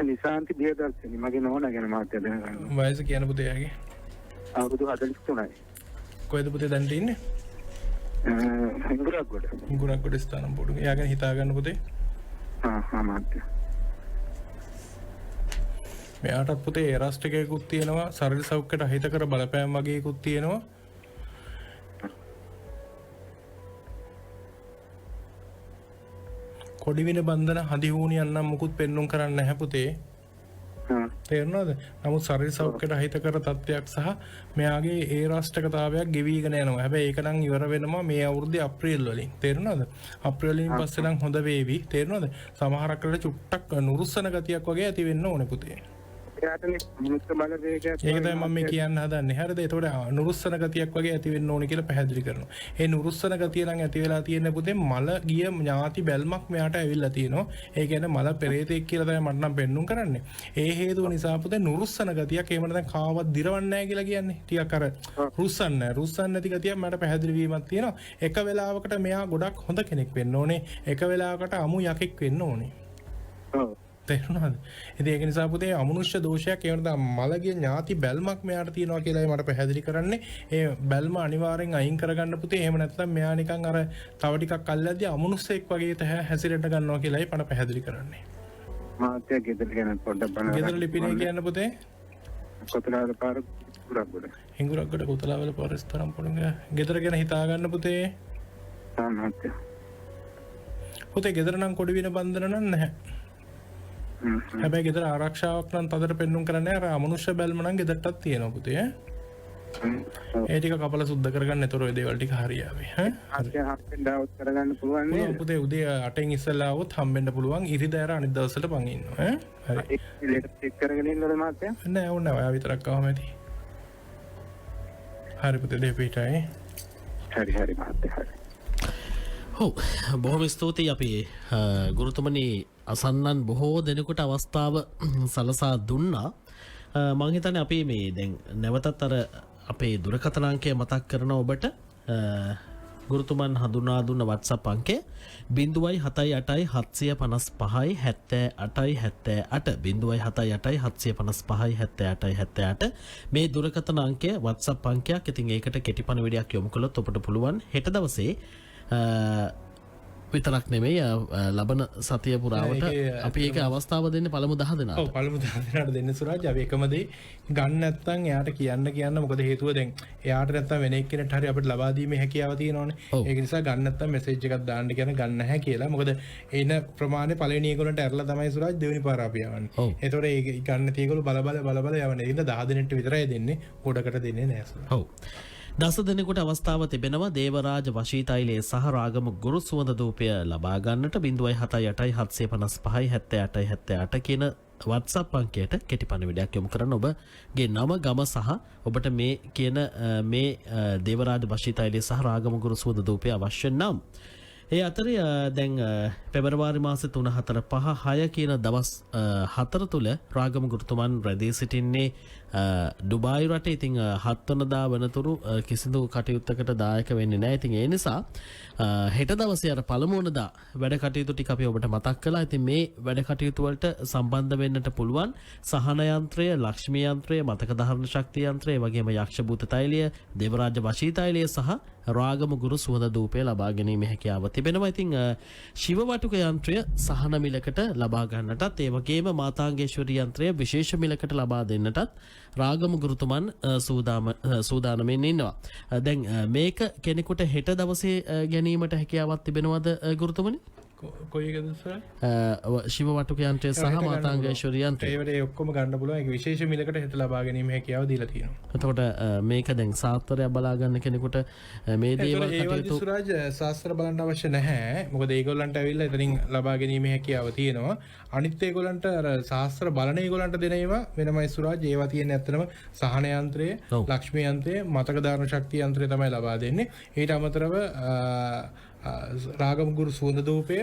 නිසාන්ති දියදර්ශනි මගේ නෝනා ගැන මාත් දැනගන්න. වයස කියන්න පුතේ යාගේ. අවුරුදු 43යි. කොහෙද පුතේ දැන් ඉන්නේ? හිඟුරක් ගොඩ. හිඟුරක් ගොඩ ස්ථානම් පොඩු. යාගෙන හිතා ගන්න පුතේ. මාත්. මෙයාටත් පුතේ එරස්ට් එකකුත් තියෙනවා ශරීර සෞඛ්‍යයට අහිතකර බලපෑම් වගේකුත් තියෙනවා කොඩි වින බන්ධන හදි හුණියන් නම් මුකුත් පෙන්눔 කරන්නේ නැහැ පුතේ තේරුණාද නමුත් ශරීර සෞඛ්‍යයට අහිතකර තත්ත්වයක් සහ මෙයාගේ ඒ රාෂ්ට්‍රකතාවයක් ගෙවිගෙන යනවා හැබැයි ඒක නම් ඉවර වෙනවා මේ අවුරුද්දේ අප්‍රේල් වලින් තේරුණාද අප්‍රේල් වලින් පස්සේ නම් හොඳ වේවි තේරුණාද සමහරක් වෙලාවට චුට්ටක් නුරුස්සන ගතියක් වගේ ඇති වෙන්න ඕනේ පුතේ ඒක තමයි මම කියන්න හදන්නේ. හරිද? ඒතකොට නුරුස්සන ගතියක් වගේ ඇති වෙන්න ඕනේ කියලා පැහැදිලි කරනවා. ඒ නුරුස්සන ගතිය නම් ඇති වෙලා තියෙන පුතේ මල ගිය ඥාති බැල්මක් මෙයාට ඇවිල්ලා තියෙනවා. ඒ කියන්නේ මල පෙරේතෙක් කියලා තමයි මට නම් පෙන්눔 කරන්නේ. ඒ හේතුව නිසා පුතේ නුරුස්සන ගතියක් එහෙම නැත්නම් කාවත් දිරවන්නේ නැහැ කියලා කියන්නේ. ටිකක් අර රුස්සන්නේ නැහැ. රුස්සන්නේ නැති ගතියක් මට පැහැදිලි වීමක් තියෙනවා. එක වෙලාවකට මෙයා ගොඩක් හොඳ කෙනෙක් වෙන්න ඕනේ. එක වෙලාවකට අමු යකෙක් වෙන්න ඕනේ. ඔව්. තේරුණාද? ඉතින් ඒක නිසා පුතේ අමනුෂ්‍ය දෝෂයක් ඒ වෙනදා මලගේ ඥාති බැල්මක් මෙයාට තියෙනවා කියලායි මට පැහැදිලි කරන්නේ. ඒ බැල්ම අනිවාර්යෙන් අයින් කරගන්න පුතේ. එහෙම නැත්නම් මෙයා නිකන් අර තව ටිකක් අල්ලද්දී අමනුෂ්‍යෙක් වගේ හැසිරෙන්න ගන්නවා කියලායි මට පැහැදිලි කරන්නේ. මාත්‍ය ගෙදර ගැන පොඩ්ඩක් බලන්න. ගෙදර ලිපිනේ කියන්න පුතේ. කොතලාවල පාර හිඟුරක්ගොඩ. හිඟුරක්ගොඩ කොතලාවල පාර ස්තරම් පොඩුංග. ගෙදර ගැන හිතා ගන්න පුතේ. මාත්‍ය. පුතේ ගෙදර නම් කොඩි වින බන්ධන නම් නැහැ. හැබැයි ගෙදර ආරක්ෂාවක් නම් තදට පෙන්눔 කරන්නේ අර අමනුෂ්‍ය බැල්ම නම් ගෙදරටත් තියෙනවා පුතේ. ඒ ටික කපලා සුද්ධ කරගන්න. ඒතර ඔය දේවල් ටික හරියාවේ. හත්ෙන් ඩවුට් කරගන්න පුළුවන් පුළුවන් නේද? පුතේ උදේ 8න් ඉස්සෙල්ලා આવොත් හම්බෙන්න පුළුවන්. ඉරිදා අර අනිත් දවසට පන් ඉන්නවා. හරි. ඒක ලේට් චෙක් කරගෙන ඉන්නවද මහත්තයා? නෑ ඕනේ ඔයා විතරක් ආවම ඇති. හරි පුතේ දෙපිටයි. හරි මහත්තයා හරි. හොව් බොහොම ස්තුතියි අපි ගුරුතුමනි අසන්නන් බොහෝ දෙනෙකුට අවස්ථාව සලසා දුන්නා. මං හිතන්නේ අපි මේ දැන් නැවතත් අර අපේ දුරකථන අංකය මතක් කරන ඔබට ගුරුතුමන් හඳුනා දුන්න WhatsApp අංකය 07878 මේ දුරකථන අංකය WhatsApp අංකයක්. ඉතින් ඒකට කෙටි පණිවිඩයක් යොමු කළොත් ඔබට පුළුවන් හෙට දවසේ විතරක් නෙමෙයි ලබන සතිය පුරාවට අපි ඒක අවස්ථාව දෙන්න පළමු 10 දෙනාට. ඔව් පළමු 10 දෙනාට දෙන්න සුරාජ්. අපි එකම දේ ගන්න නැත්නම් එයාට කියන්න මොකද හේතුව දැන් එයාට නැත්නම් වෙන එක්කෙනෙක්ට හරි අපිට ලබා දීමේ හැකියාව තියෙනවනේ. ඒක නිසා ගන්න නැත්නම් මෙසේජ් එකක් දාන්න කියන ගන්න නැහැ කියලා. මොකද එන ප්‍රමාණය පළවෙනි ඒගොල්ලන්ට ඇරලා තමයි සුරාජ් දෙවෙනි පාර අපි යවන්නේ. ඒතකොට ඒ ගන්න තියෙගොල්ලෝ බල යවන්නේ. ඒක 10 දෙනෙක්ට විතරයි දෙන්නේ. ගොඩකට දෙන්නේ නැහැ සුරාජ්. ඔව්. 10 දෙනෙකුට අවස්ථාව තිබෙනවා දේවරාජ වශීතෛලයේ සහ රාගම ගුරු සුවඳ ධූපය ලබා ගන්නට 078 කියන WhatsApp අංකයට කෙටි පණිවිඩයක් යොමු කරන්න. ඔබගේ නම ගම සහ ඔබට මේ කියන මේ දේවරාජ වශීතෛලයේ සහ රාගම ගුරු සුවඳ ධූපය අවශ්‍ය නම් ඒ අතරේ දැන් පෙබරවාරි මාසේ 3 4 5 6 කියන දවස් 4 තුල රාගම ගුරුතුමන් රැඳී සිටින්නේ ඩුබායි රටේ. ඉතින් 7 වෙනිදා වනතුරු කිසිදු කටයුත්තකට දායක වෙන්නේ නැහැ. ඉතින් ඒ නිසා හෙට දවසේ අර පළමු වෙනිදා වැඩ කටයුතු ටික අපි ඔබට මතක් කළා. ඉතින් මේ වැඩ කටයුතු වලට සම්බන්ධ වෙන්නට පුළුවන්. සහන යන්ත්‍රය, ලක්ෂ්මී යන්ත්‍රය, මතක ධාරණ ශක්තිය යන්ත්‍රය, වගේම යක්ෂ භූත තෛලය, දේවරාජ වශී තෛලය සහ රාගම ගුරු සුවඳ ධූපය ලබා ගැනීමේ හැකියාව තිබෙනවා. ඉතින් ශිව වටුක යන්ත්‍රය සහන මිලකට ලබා ගන්නටත් ඒ වගේම මාතාංගේශ්වරී යන්ත්‍රය විශේෂ මිලකට ලබා දෙන්නටත් රාගම ගුරුතුමන් සූදානමින් ඉන්නවා. දැන් මේක කෙනෙකුට හෙට දවසේ ගැනීමට හැකියාවක් තිබෙනවද ගුරුතුමනි? කොයි එකද සර්? ශිව වටුක යන්ත්‍රය සහ මාතාංගේශ්වරී යන්ත්‍රය. ඒවට ඔක්කොම ගන්න පුළුවන්. ඒක විශේෂ මිලකට හෙට ලබා ගැනීම හැකියාව දීලා තියෙනවා. එතකොට මේක දැන් සාත්වරය බලා ගන්න කෙනෙකුට මේ දේවල් කටයුතු සුරාජ් ශාස්ත්‍ර බලන්න අවශ්‍ය නැහැ. මොකද ඒගොල්ලන්ට ඇවිල්ලා එතනින් ලබා ගැනීමේ හැකියාව තියෙනවා. අනිත් ඒගොල්ලන්ට අර ශාස්ත්‍ර බලන ඒගොල්ලන්ට දෙන ඒවා වෙනමයි සුරාජ්. ඒවා තියෙන්නේ ඇත්තටම සහන යන්ත්‍රය, ලක්ෂ්මී යන්ත්‍රය, මතක ධාරණ ශක්තිය යන්ත්‍රය තමයි ලබා දෙන්නේ. ඊට අමතරව රාගම ගුරු සුවඳ ධූපය,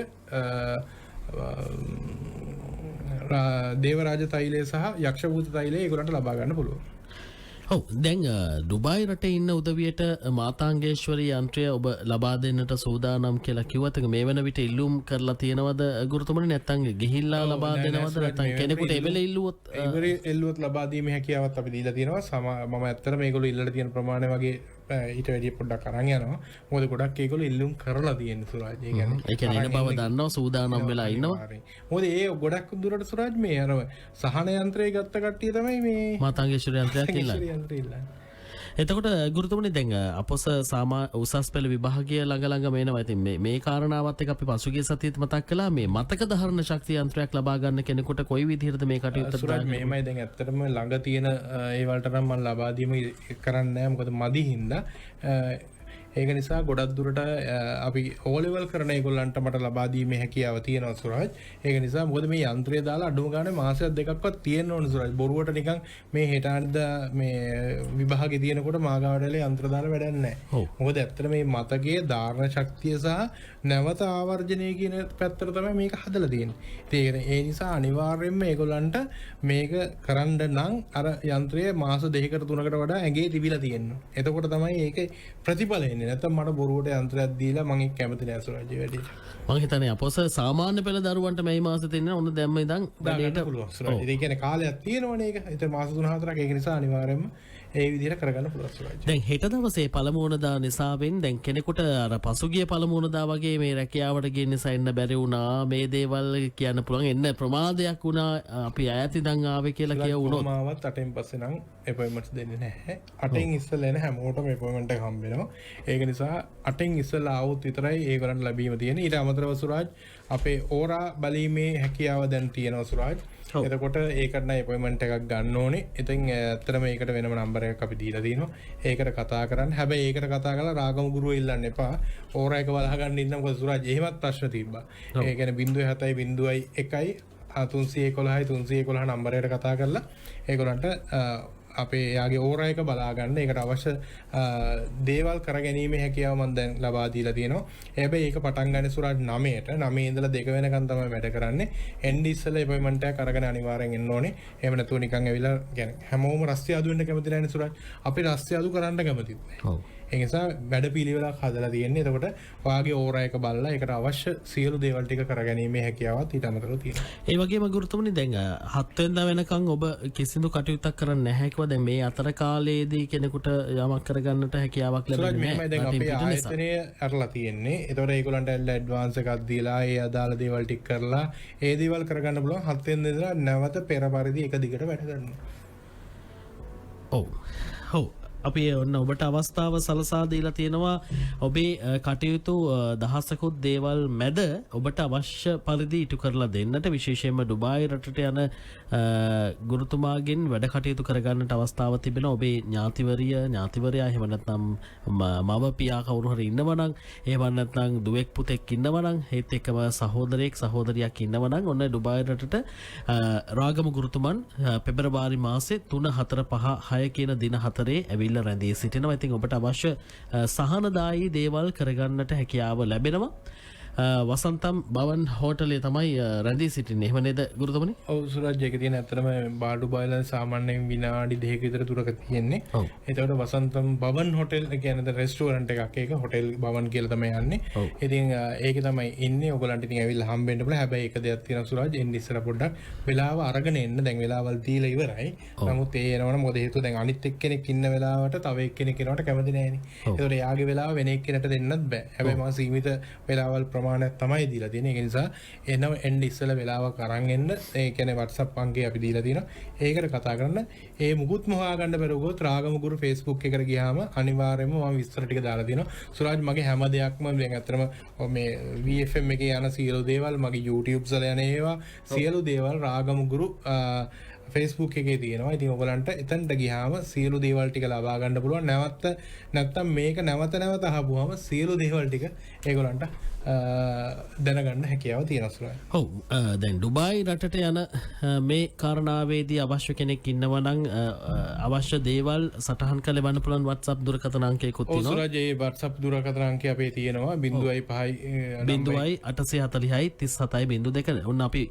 දේවරාජ තෛලය සහ යක්ෂ භූත තෛලය ඒගොල්ලන්ට ලබා ගන්න පුළුවන්. ඔව් දැන් ඩුබායි රටේ ඉන්න උදවියට මාතාංගේශ්වරී යන්ත්‍රය ඔබ ලබා දෙන්නට සූදානම් කියලා කිව්වත් මේ වෙන විට ඉල්ලුම් කරලා තියෙනවද ගුරුතුමනි? නැත්නම් ගිහිල්ලා ලබා දෙනවද? නැත්නම් කෙනෙකුට එවෙලේ ඉල්ලුවොත් එල්ලුවොත් ලබා දීමේ හැකියාවත් අපි දීලා තියෙනවා. මම ඇත්තට මේගොල්ලෝ ඉල්ලලා තියෙන ප්‍රමාණය වගේ ඊට වැඩිය පොඩ්ඩක් අරන් යනවා. මොකද ගොඩක් ඒගොල්ලෝ ඉල්ලුම් කරලා තියෙන සුරාජ්. ඒ කියන්නේ එන බව දන්නවා, සූදානම් වෙලා ඉන්නවා. මොකද ඒ ගොඩක් දුරට සුරාජ් මේ අර සහන යන්ත්‍රය ගත්ත කට්ටිය තමයි මේ මාතාංගේශ්වරී යන්ත්‍රයක් ඉල්ලන්නේ. එතකොට ගුරුතුමනි දැන් අපොස උසස් පෙළ විභාගය ළඟ මේනවා. ඉතින් මේ කාරණාවත් එක්ක අපි පසුගිය සතියේත් මතක් කළා මේ මතක ධාරණ ශක්තිය යන්ත්‍රයක් ලබා ගන්න කෙනෙකුට කොයි විදිහටද මේ කටයුත්ත කරන්නේ? මේමයි දැන් ඇත්තටම ළඟ තියෙන ඒ වලට නම් මම ලබා දීම කරන්නේ නැහැ. මොකද මදි හින්දා ඒක නිසා ගොඩක් දුරට අපි O level කරන ඒගොල්ලන්ට මට ලබා දීමේ හැකියාව තියෙනවා සුරාජ්. ඒක නිසා මොකද මේ යන්ත්‍රය දාලා අඩුම ගානේ මාසයක් දෙකක්වත් තියෙන්න ඕන සුරාජ්. බොරුවට නිකන් මේ හෙටාන්ද මේ විභාගේ තියෙනකොට මාගාවඩලේ යන්ත්‍ර දාලා වැඩක් නැහැ. මොකද ඇත්තට මේ මතකයේ ධාරණ ශක්තිය සහ නැවත ආවර්ජනය කියන පැත්තට තමයි මේක හදලා තියෙන්නේ. ඒ නිසා අනිවාර්යයෙන්ම ඒගොල්ලන්ට මේක කරන්න නම් අර යන්ත්‍රය මාස 2කට 3කට වඩා ඇඟේ තිබිලා තියෙනවා. එතකොට තමයි ඒකේ ප්‍රතිඵල එන්නේ. නැත්නම් මට බොරුවට යන්ත්‍රයක් දීලා මම ඒක කැමති නෑ සුරාජ් වැඩිට. මම හිතන්නේ අපොස සාමාන්‍ය පෙළ දරුවන්ට මේ මාසෙ දෙන්න ඕන දැම්ම ඉඳන් වැඩේට පුළුවන් සුරාජ්. ඒ කියන්නේ කාලයක් තියෙනවනේ ඒක. ඒතර මාස 3-4ක් ඒක නිසා අනිවාර්යයෙන්ම ඒ විදිහට කරගන්න පුළුවන් සුරාජ්. දැන් හෙට දවසේ පළමු වනදා නිසාවෙන් දැන් කෙනෙකුට අර පසුගිය පළමු වනදා වගේ මේ රැකියාවට ගිය නිසා එන්න බැරි වුණා. මේ දේවල් කියන්න පුළුවන් එන්න ප්‍රමාදයක් වුණා. අපි ඈත ඉඳන් ආවේ කියලා කියවුණොත් මාවත් 8න් පස්සේ නම් අපොයින්ට්මන්ට්ස් දෙන්නේ නැහැ. 8න් ඉස්සෙල්ලා එන හැමෝටම අපොයින්ට්මන්ට් එක හම්බ වෙනවා. ඒක නිසා 8න් ඉස්සෙල්ලා ආවොත් විතරයි ඒගොල්ලන්ට ලැබීම තියෙන්නේ. ඊට අමතරව සුරාජ් අපේ ඕරා බැලීමේ හැකියාව දැන් තියෙනවා සුරාජ්. එතකොට ඒකට අපොයින්ට්මන්ට් එකක් ගන්න ඕනේ. ඉතින් ඇත්තටම ඒකට වෙනම නම්බර් එකක් අපි දීලා තියෙනවා. ඒකට කතා කරන්න. හැබැයි ඒකට කතා කරලා රාගම ගුරුව ඉල්ලන්න එපා. ඕරා එක බලා ගන්න ඉන්න මොකද සුරාජ් එහෙමත් ප්‍රශ්න තිබ්බා. ඒ කියන්නේ 0.7.1යි 311යි 311 නම්බරයට කතා කරලා ඒගොල්ලන්ට අපේ යාගේ ඕරා එක බලා ගන්න ඒකට අවශ්‍ය දේවල් කරගැනීමේ හැකියාව මම දැන් ලබා දීලා තියෙනවා. හැබැයි ඒක පටන් ගන්න සුරාජ් 9ට 9 ඉඳලා 2 වෙනකන් තමයි වැඩ කරන්නේ. එන්ඩ් ඉස්සෙල්ලා අපොයින්ට්මන්ට් එකක් අරගෙන අනිවාර්යෙන් එන්න ඕනේ. එහෙම නැතුව නිකන් ඇවිල්ලා කියන්නේ හැමෝම රස්තිය අදු වෙන්න කැමති නැහැ නේ සුරාජ්. අපි රස්තිය අදු කරන්න කැමතිත් නැහැ. ඔව්. ඒ නිසා වැඩ පිළිවෙලක් හදලා තියෙන්නේ. එතකොට ඔයාගේ ඕරා එක බලලා ඒකට අවශ්‍ය සියලු දේවල් ටික කරගැනීමේ හැකියාවත් ඊට අමතරව තියෙනවා. ඒ වගේම ගුරුතුමනි දැන් 7 වෙනිදා වෙනකන් ඔබ කිසිදු කටයුත්තක් කරන්න නැහැ කිව්වා. දැන් මේ අතර කාලයේදී කෙනෙකුට යමක් කරගන්නට හැකියාවක් ලැබෙන්නේ නැහැ. දැන් අපේ ආයතනය අරලා තියෙන්නේ. ඒතකොට ඒගොල්ලන්ට ඇඩ්වාන්ස් එකක් දීලා ඒ අදාළ දේවල් ටික කරලා ඒ දේවල් කරගන්න පුළුවන්. 7 වෙනිදා ඉඳලා නැවත පෙර පරිදි එක දිගට වැඩ කරනවා. ඔව්. ඔව්. අපි ඔන්න ඔබට අවස්ථාව සලසා දීලා තියෙනවා ඔබේ කටයුතු දහසකුත් දේවල් මැද ඔබට අවශ්‍ය පරිදි ඉටු කරලා දෙන්නට විශේෂයෙන්ම ඩුබායි රටට යන ගුරුතුමාගෙන් වැඩ කටයුතු කරගන්නට අවස්ථාව තිබෙනවා. ඔබේ ඥාතිවරයා එහෙම නැත්නම් මව පියා කවුරු හරි ඉන්නවා නම් එහෙම නැත්නම් දුවෙක් පුතෙක් ඉන්නවා නම් ඒත් එක්කම සහෝදරයෙක් සහෝදරියක් ඉන්නවා නම් ඔන්න ඩුබායි රටට රාගම ගුරුතුමන් පෙබරවාරි මාසේ 3 4 5 6 කියන දින හතරේ ඇවිල්ලා රැඳී සිටිනවා. ඉතින් ඔබට අවශ්‍ය සහනදායී දේවල් කරගන්නට හැකියාව ලැබෙනවා. වසන්තම් භවන් හෝටලේ තමයි රැඳී සිටින්නේ. එහෙම නේද ගුරුතුමනි? ඔව් සුරජ් ඒක තියෙන ඇත්තටම බාඩු බයිලන් සාමාන්‍යයෙන් විනාඩි 2ක විතර දුරක තියෙන්නේ. එතකොට වසන්තම් භවන් හෝටල් කියන්නේ රෙස්ටෝරන්ට් එකක්. ඒක හෝටල් භවන් කියලා තමයි යන්නේ. ඉතින් ඒකේ තමයි ඉන්නේ. ඔයගලන්ට ඉතින් ඇවිල්ලා හම්බෙන්න පුළුවන්. හැබැයි එක දෙයක් තියෙනවා සුරජ් එන්න ඉස්සර පොඩ්ඩක් වෙලාව අරගෙන එන්න. දැන් වෙලාවල් දීලා ඉවරයි. නමුත් ඒ එනවනම් මොකද හේතුව දැන් අනිත් එක්කෙනෙක් ඉන්න වෙලාවට තව එක්කෙනෙක් එනවට කැමති නැහැනේ. ඒතකොට එයාගේ වෙලාව වෙන එක්කෙනෙක්ට දෙන්නත් බෑ. හැබැයි මම සීමිත වෙලාවල් තමයි දීලා තියෙන්නේ. ඒ නිසා එනව එන්න ඉස්සෙල්ලා වෙලාවක් අරන් එන්න. ඒ කියන්නේ WhatsApp අංකය අපි දීලා තියෙනවා. ඒකට කතා කරන්න. ඒ මුකුත්ම හොයාගන්න බැරුව ගොත් රාගම ගුරු Facebook එකට ගියාම අනිවාර්යයෙන්ම මම විස්තර ටික දාලා තියෙනවා. සුරාජ් මගේ හැම දෙයක්ම දැන් අතරම මේ VFM එකේ යන සියලු දේවල් මගේ YouTube වල යන ඒවා සියලු දේවල් රාගම ගුරු Facebook එකේ තියෙනවා. ඉතින් ඔයගලන්ට එතනට ගියාම සියලු දේවල් ටික ලබා ගන්න පුළුවන්. නැත්තම් මේක නැවත අහපුවාම සියලු දේවල් ටික ඒගොල්ලන්ට දැනගන්න හැකියාව තියෙනවා සුරාජ්. ඔව් දැන් ඩුබායි රටට යන මේ කාරණාවේදී අවශ්‍ය කෙනෙක් ඉන්නවා නම් අවශ්‍ය දේවල් සටහන් කරලා බලන්න පුළුවන් WhatsApp දුරකථන අංකයකුත් තියෙනවා. ඔව් සුරාජ් ඒ WhatsApp දුරකථන අංකය අපේ තියෙනවා 0.5 0.840යි 37.02. ඔන්න අපි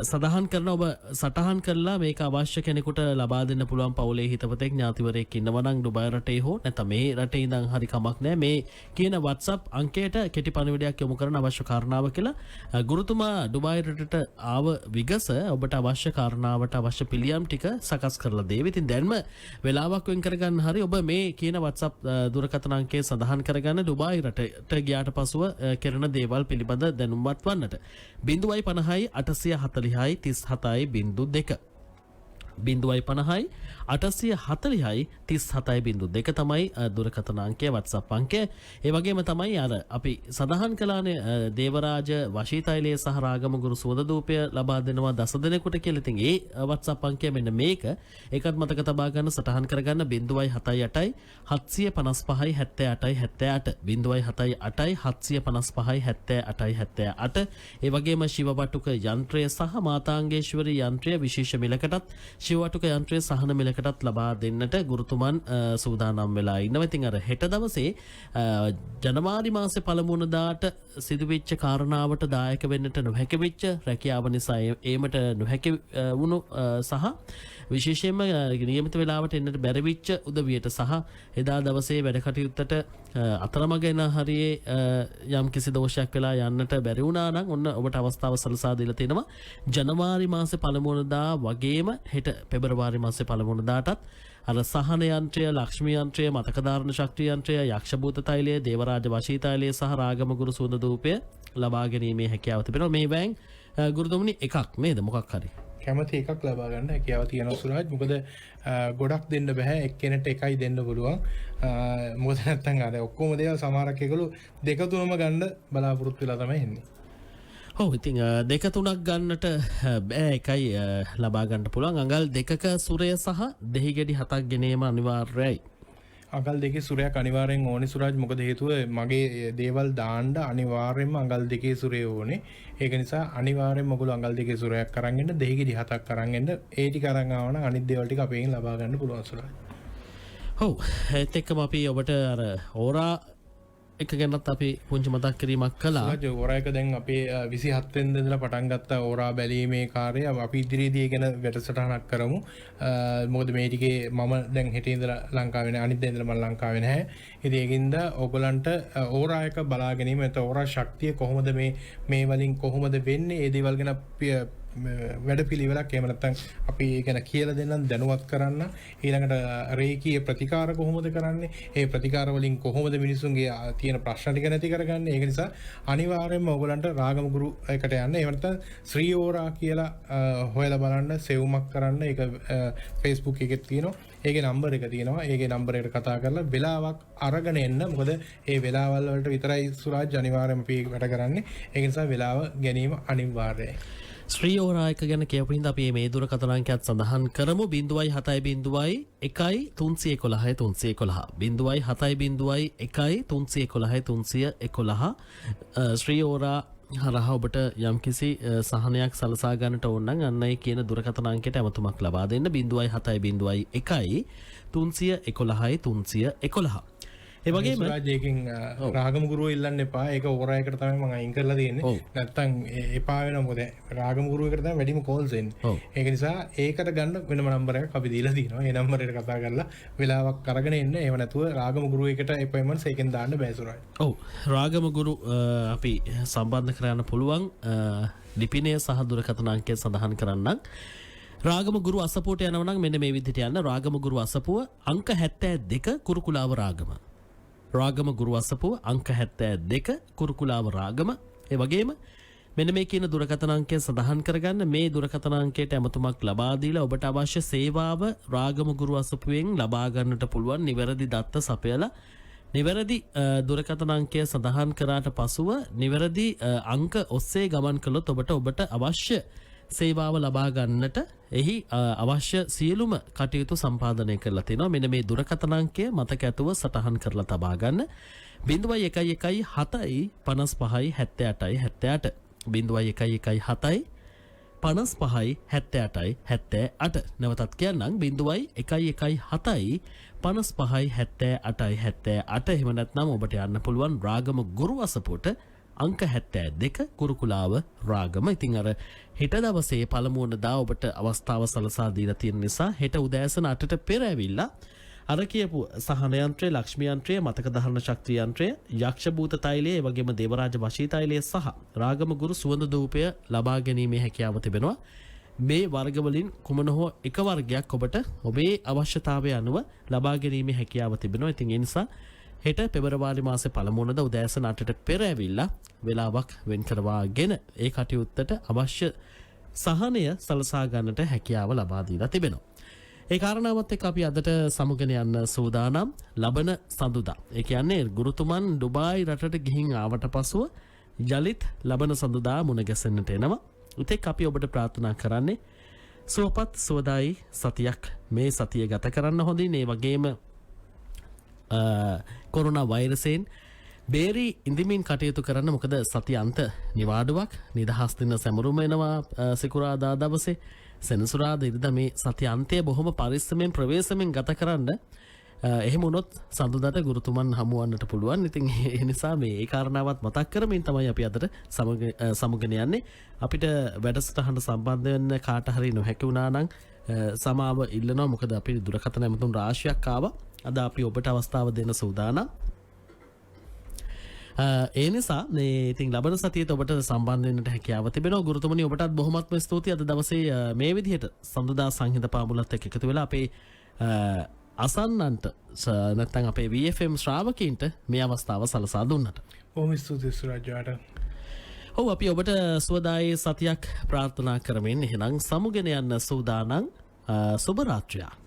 සඳහන් කරන ඔබ සටහන් කරලා මේක අවශ්‍ය කෙනෙකුට ලබා දෙන්න පුළුවන් පවුලේ හිතවතෙක් ඥාතිවරයෙක් ඉන්නවා නම් ඩුබායි රටේ හෝ නැත්නම් මේ රටේ ඉඳන් හරි කමක් නැහැ. මේ කියන WhatsApp අංකයට කෙටි පණිවිඩයක් යොමු කරන අවශ්‍ය කාරණාව කියලා ගුරුතුමා ඩුබායි රටට ආව විගස ඔබට අවශ්‍ය කාරණාවට අවශ්‍ය පිළියම් ටික සකස් කරලා දෙවි. ඉතින් දැන්ම වෙලාවක් වෙන් කරගන්න හරි ඔබ මේ කියන WhatsApp දුරකථන අංකය සඳහන් කරගන්න ඩුබායි රටට ගියාට පසුව කරන දේවල් පිළිබඳ දැනුම්වත් වන්නට 0.50යි 840යි 37.02 0.50යි 840යි 37.02 තමයි දුරකථන අංකය WhatsApp අංකය. ඒ වගේම තමයි අර අපි සඳහන් කළානේ දේවරාජ වශීතෛලය සහ රාගම ගුරු සුවඳ දූපය ලබා දෙනවා 10 දෙනෙකුට කියලා. ඉතින් ඒ WhatsApp අංකය මෙන්න මේක. ඒකත් මතක තබා ගන්න සටහන් කරගන්න 0.78යි 755යි 78යි 78 0.78යි 755යි 78යි 78. ඒ වගේම ශිවවටුක යන්ත්‍රය සහ මාතාංගේශ්වරී යන්ත්‍රය විශේෂ මිලකටත් ශිවවටුක යන්ත්‍රය සහන මිලකටත් ලබා දෙන්නට ගුරුතුමන් සූදානම් වෙලා ඉන්නවා. ඉතින් අර හෙට දවසේ ජනවාරි මාසේ පළමු වනදාට සිදුවෙච්ච කාරණාවට දායක වෙන්නට නොහැකි වෙච්ච රැකියාව නිසා ඒමට නොහැකි වුණු සහ විශේෂයෙන්ම නියමිත වෙලාවට එන්නට බැරි වෙච්ච උදවියට සහ එදා දවසේ වැඩ කටයුත්තට අතරමඟ එන හරියේ යම් කිසි දෝෂයක් වෙලා යන්නට බැරි වුණා නම් ඔන්න ඔබට අවස්ථාව සලසා දීලා තිනවා. ජනවාරි මාසේ පළමු වනදා වගේම හෙට පෙබරවාරි මාසේ පළමු වනදාටත් අර සහන යන්ත්‍රය, ලක්ෂ්මී යන්ත්‍රය, මතකධාරණ ශක්තිය යන්ත්‍රය, යක්ෂභූත තෛලය, දේවරාජ වශී තෛලය සහ රාගම ගුරු සුවඳ දූපය ලබා ගැනීමේ හැකියාව තිබෙනවා. මේ වෑන් ගුරුතුමනි එකක් නේද මොකක් හරි කැමති එකක් ලබා ගන්න හැකියාව තියෙනවා සුරාජ්. මොකද ගොඩක් දෙන්න බෑ. එක්කෙනෙක්ට එකයි දෙන්න පුළුවන්. මොකද නැත්තම් අර ඔක්කොම දේවල් සමහරක් එකලු දෙක තුනම ගන්න බලාපොරොත්තු වෙලා තමයි එන්නේ. හෝ ඉතිං දෙක තුනක් ගන්නට බෑ එකයි ලබාගන්නට පුළුවන් අඟල් දෙකක සුරය සහ දෙහිගෙඩි 7ක් ගෙනීම අනිවාර්යයි. අඟල් දෙකේ සුරයක් අනිවාර්යෙන් ඕනේ සුරාජ්. මොකද හේතුව මගේ දේවල් දාන්න අනිවාර්යෙන්ම අඟල් දෙකේ සුරය ඕනේ. ඒක නිසා අනිවාර්යෙන්ම ඔයගොල්ලෝ අඟල් දෙකේ සුරයක් අරන් එන්න, දෙහිගෙඩි 7ක් අරන් එන්න. ඒ ටික අරන් ආවනම් අනිත් දේවල් ටික අපෙන් ලබා ගන්න පුළුවන් සුරාජ්. හොව් ඒත් එක්කම අපි ඔබට අර ඕරා එක ගැනත් අපි පුංචි මතක් කිරීමක් කළා. සුරාජ් ඕරා එක දැන් අපේ 27 වෙනිදා ඉඳලා පටන් ගත්ත ඕරා බැලීමේ කාර්යය අපි ඉදිරියේදී ගැන වැඩසටහනක් කරමු. මොකද මේ ටිකේ මම දැන් හෙටේ ඉඳලා ලංකාවේ නැහැ, අනිත් දා ඉඳලා මම ලංකාවේ නැහැ. ඉතින් ඒකින්ද ඕගලන්ට ඕරා එක බලා ගැනීම නැත්නම් ඕරා ශක්තිය කොහොමද මේ වලින් කොහොමද වෙන්නේ, ඒ දේවල් ගැන වැඩ පිළිවෙලක් එහෙම නැත්නම් අපි ඒ ගැන කියලා දෙන්නම්, දැනුවත් කරන්න. ඊළඟට රේකී ප්‍රතිකාර කොහොමද කරන්නේ, ඒ ප්‍රතිකාර වලින් කොහොමද මිනිසුන්ගේ තියෙන ප්‍රශ්න ටික නැති කරගන්නේ. ඒක නිසා අනිවාර්යයෙන්ම ඔයගලන්ට රාගම ගුරු එකට යන්න. එහෙම නැත්නම් ශ්‍රී ඕරා කියලා හොයලා බලන්න, සෙවුමක් කරන්න. ඒක Facebook එකේ තියෙනවා. ඒකේ නම්බර් එක තියෙනවා. ඒකේ නම්බර් එකට කතා කරලා වෙලාවක් අරගෙන එන්න. මොකද ඒ වෙලාවල් වලට විතරයි සුරාජ් අනිවාර්යයෙන්ම අපි වැඩ කරන්නේ. ඒක නිසා වෙලාව ගැනීම අනිවාර්යයි. ශ්‍රී ඕරායක ගැන කියපින්ද අපි මේ දුරකථනාංකයත් සඳහන් කරමු. 0.7.1 311 0.7.1 ශ්‍රී ඕරා හරහා ඔබට යම්කිසි සහනයක් සලසා ගන්නට ඕන නම් අන්න ඒ කියන දුරකථනාංකයට ඇමතුමක් ලබා දෙන්න. 0.7.1 311 ඒ වගේම සුරාජ්‍යකින් රාගම ගුරුව ඉල්ලන්න එපා. ඒක ඕරා එකට තමයි මම අයින් කරලා තියෙන්නේ. නැත්තම් එපා වෙනවා. මොකද රාගම ගුරුව එකට තමයි වැඩිම කෝල්ස් එන්නේ. ඒක නිසා ඒකට ගන්න වෙනම නම්බර් එකක් අපි දීලා තියෙනවා. ඒ නම්බරේට කතා කරලා වෙලාවක් අරගෙන එන්න. එහෙම නැතුව රාගම ගුරුව එකට අපොයින්ට්මන්ට්ස් එකෙන් දාන්න බෑ සුරාජ්. ඔව් රාගම ගුරු අපි සම්බන්ධ කරන්න පුළුවන් ලිපිනය සහ දුරකථනාංකය සඳහන් කරන්නම්. රාගම ගුරු අසපුවට යනවා නම් මෙන්න මේ විදිහට යන්න. රාගම ගුරු අසපුව අංක 72 කුරුකුලාව රාගම. රාගම ගුරු අසපුව අංක 72 කුරුකුලාව රාගම. ඒ වගේම මෙන්න මේ කියන දුරකථනාංකය සඳහන් කරගන්න. මේ දුරකථනාංකයට ඇමතුමක් ලබා දීලා ඔබට අවශ්‍ය සේවාව රාගම ගුරු අසපුවෙන් ලබා ගන්නට පුළුවන්. නිවැරදි දත්ත සපයලා නිවැරදි දුරකථනාංකය සඳහන් කරාට පසුව නිවැරදි අංක ඔස්සේ ගමන් කළොත් ඔබට අවශ්‍ය සේවාව ලබා ගන්නට එහි අවශ්‍ය සියලුම කටයුතු සම්පාදනය කරලා තිනවා. මෙන්න මේ දුරකථනාංකය මතක ඇතුව සටහන් කරලා තබා ගන්න. 0117 55 78 78 0117 55 78 78 නැවතත් කියන්නම් 0117 55 78 78 එහෙම නැත්නම් ඔබට යන්න පුළුවන් රාගම ගුරු අසපුවට අංක 72 කුරුකුලාව රාගම. ඉතින් අර හෙට දවසේ පළමුවන දා ඔබට අවස්ථාව සලසා දීලා තියෙන නිසා හෙට උදෑසන 8ට පෙර ඇවිල්ලා අර කියපු සහන යන්ත්‍රය, ලක්ෂ්මී යන්ත්‍රය, මතක දහන ශක්තිය යන්ත්‍රය, යක්ෂ භූත තෛලය, ඒ වගේම දේවරාජ වශී තෛලය සහ රාගම ගුරු සුවඳ ධූපය ලබා ගැනීමේ හැකියාව තිබෙනවා. මේ වර්ග වලින් කුමන හෝ එක වර්ගයක් ඔබට ඔබේ අවශ්‍යතාවය අනුව ලබා ගැනීමේ හැකියාව තිබෙනවා. ඉතින් ඒ නිසා හෙට පෙබරවාරි මාසේ පළමුවනද උදෑසන 8ට පෙර ඇවිල්ලා වෙලාවක් වෙන් කරවාගෙන ඒ කටයුත්තට අවශ්‍ය සහනය සලසා ගන්නට හැකියාව ලබා දීලා තිබෙනවා. ඒ කාරණාවත් එක්ක අපි අදට සමුගෙන යන්න සූදානම්. ලබන සඳුදා. ඒ කියන්නේ ගුරුතුමන් ඩුබායි රටට ගිහින් ආවට පසුව යලිත් ලබන සඳුදා මුණ ගැසෙන්නට එනවා. ඉතින් අපි ඔබට ප්‍රාර්ථනා කරන්නේ සුවපත් සුවදායි සතියක් මේ සතිය ගත කරන්න හොඳින්. ඒ වගේම කොරෝනා වෛරසයෙන් බේරි ඉඳමින් කටයුතු කරන්න. මොකද සති අන්ත නිවාඩුවක්, නිදහස් දින සැමරුම එනවා සිකුරාදා දවසේ. සෙනසුරාදා ඉරිදා මේ සති අන්තය බොහොම පරිස්සමෙන් ප්‍රවේශමෙන් ගත කරන්න. එහෙම වුණොත් සඳුදාට ගුරුතුමන් හමුවන්නට පුළුවන්. ඉතින් ඒ නිසා මේ ඒ කාරණාවත් මතක් කරමින් තමයි අපි අදට සමුගෙන යන්නේ. අපිට වැඩසටහනට සම්බන්ධ වෙන්න කාට හරි නොහැකි වුණා නම් සමාව ඉල්ලනවා. මොකද අපි දුරකථන ඇමතුම් රාශියක් ආවා. අද අපි ඔබට අවස්ථාව දෙන්න සූදානම්. ඒ නිසා මේ ඉතින් ලබන සතියේත් ඔබට සම්බන්ධ වෙන්නට හැකියාව තිබෙනවා. ගුරුතුමනි ඔබටත් බොහොමත්ම ස්තුතියි. අද දවසේ මේ විදිහට සඳුදා සංහිඳ පාමුලත් එක්ක එකතු වෙලා අපේ අසන්නන්ට නැත්නම් අපේ VFM ශ්‍රාවකීන්ට මේ අවස්ථාව සලසා දුන්නට බොහොම ස්තුතියි සුරාජ්ට. ඔව් අපි ඔබට සුවදායි සතියක් ප්‍රාර්ථනා කරමින් එහෙනම් සමුගෙන යන්න සූදානම්. සුබ රාත්‍රියක්.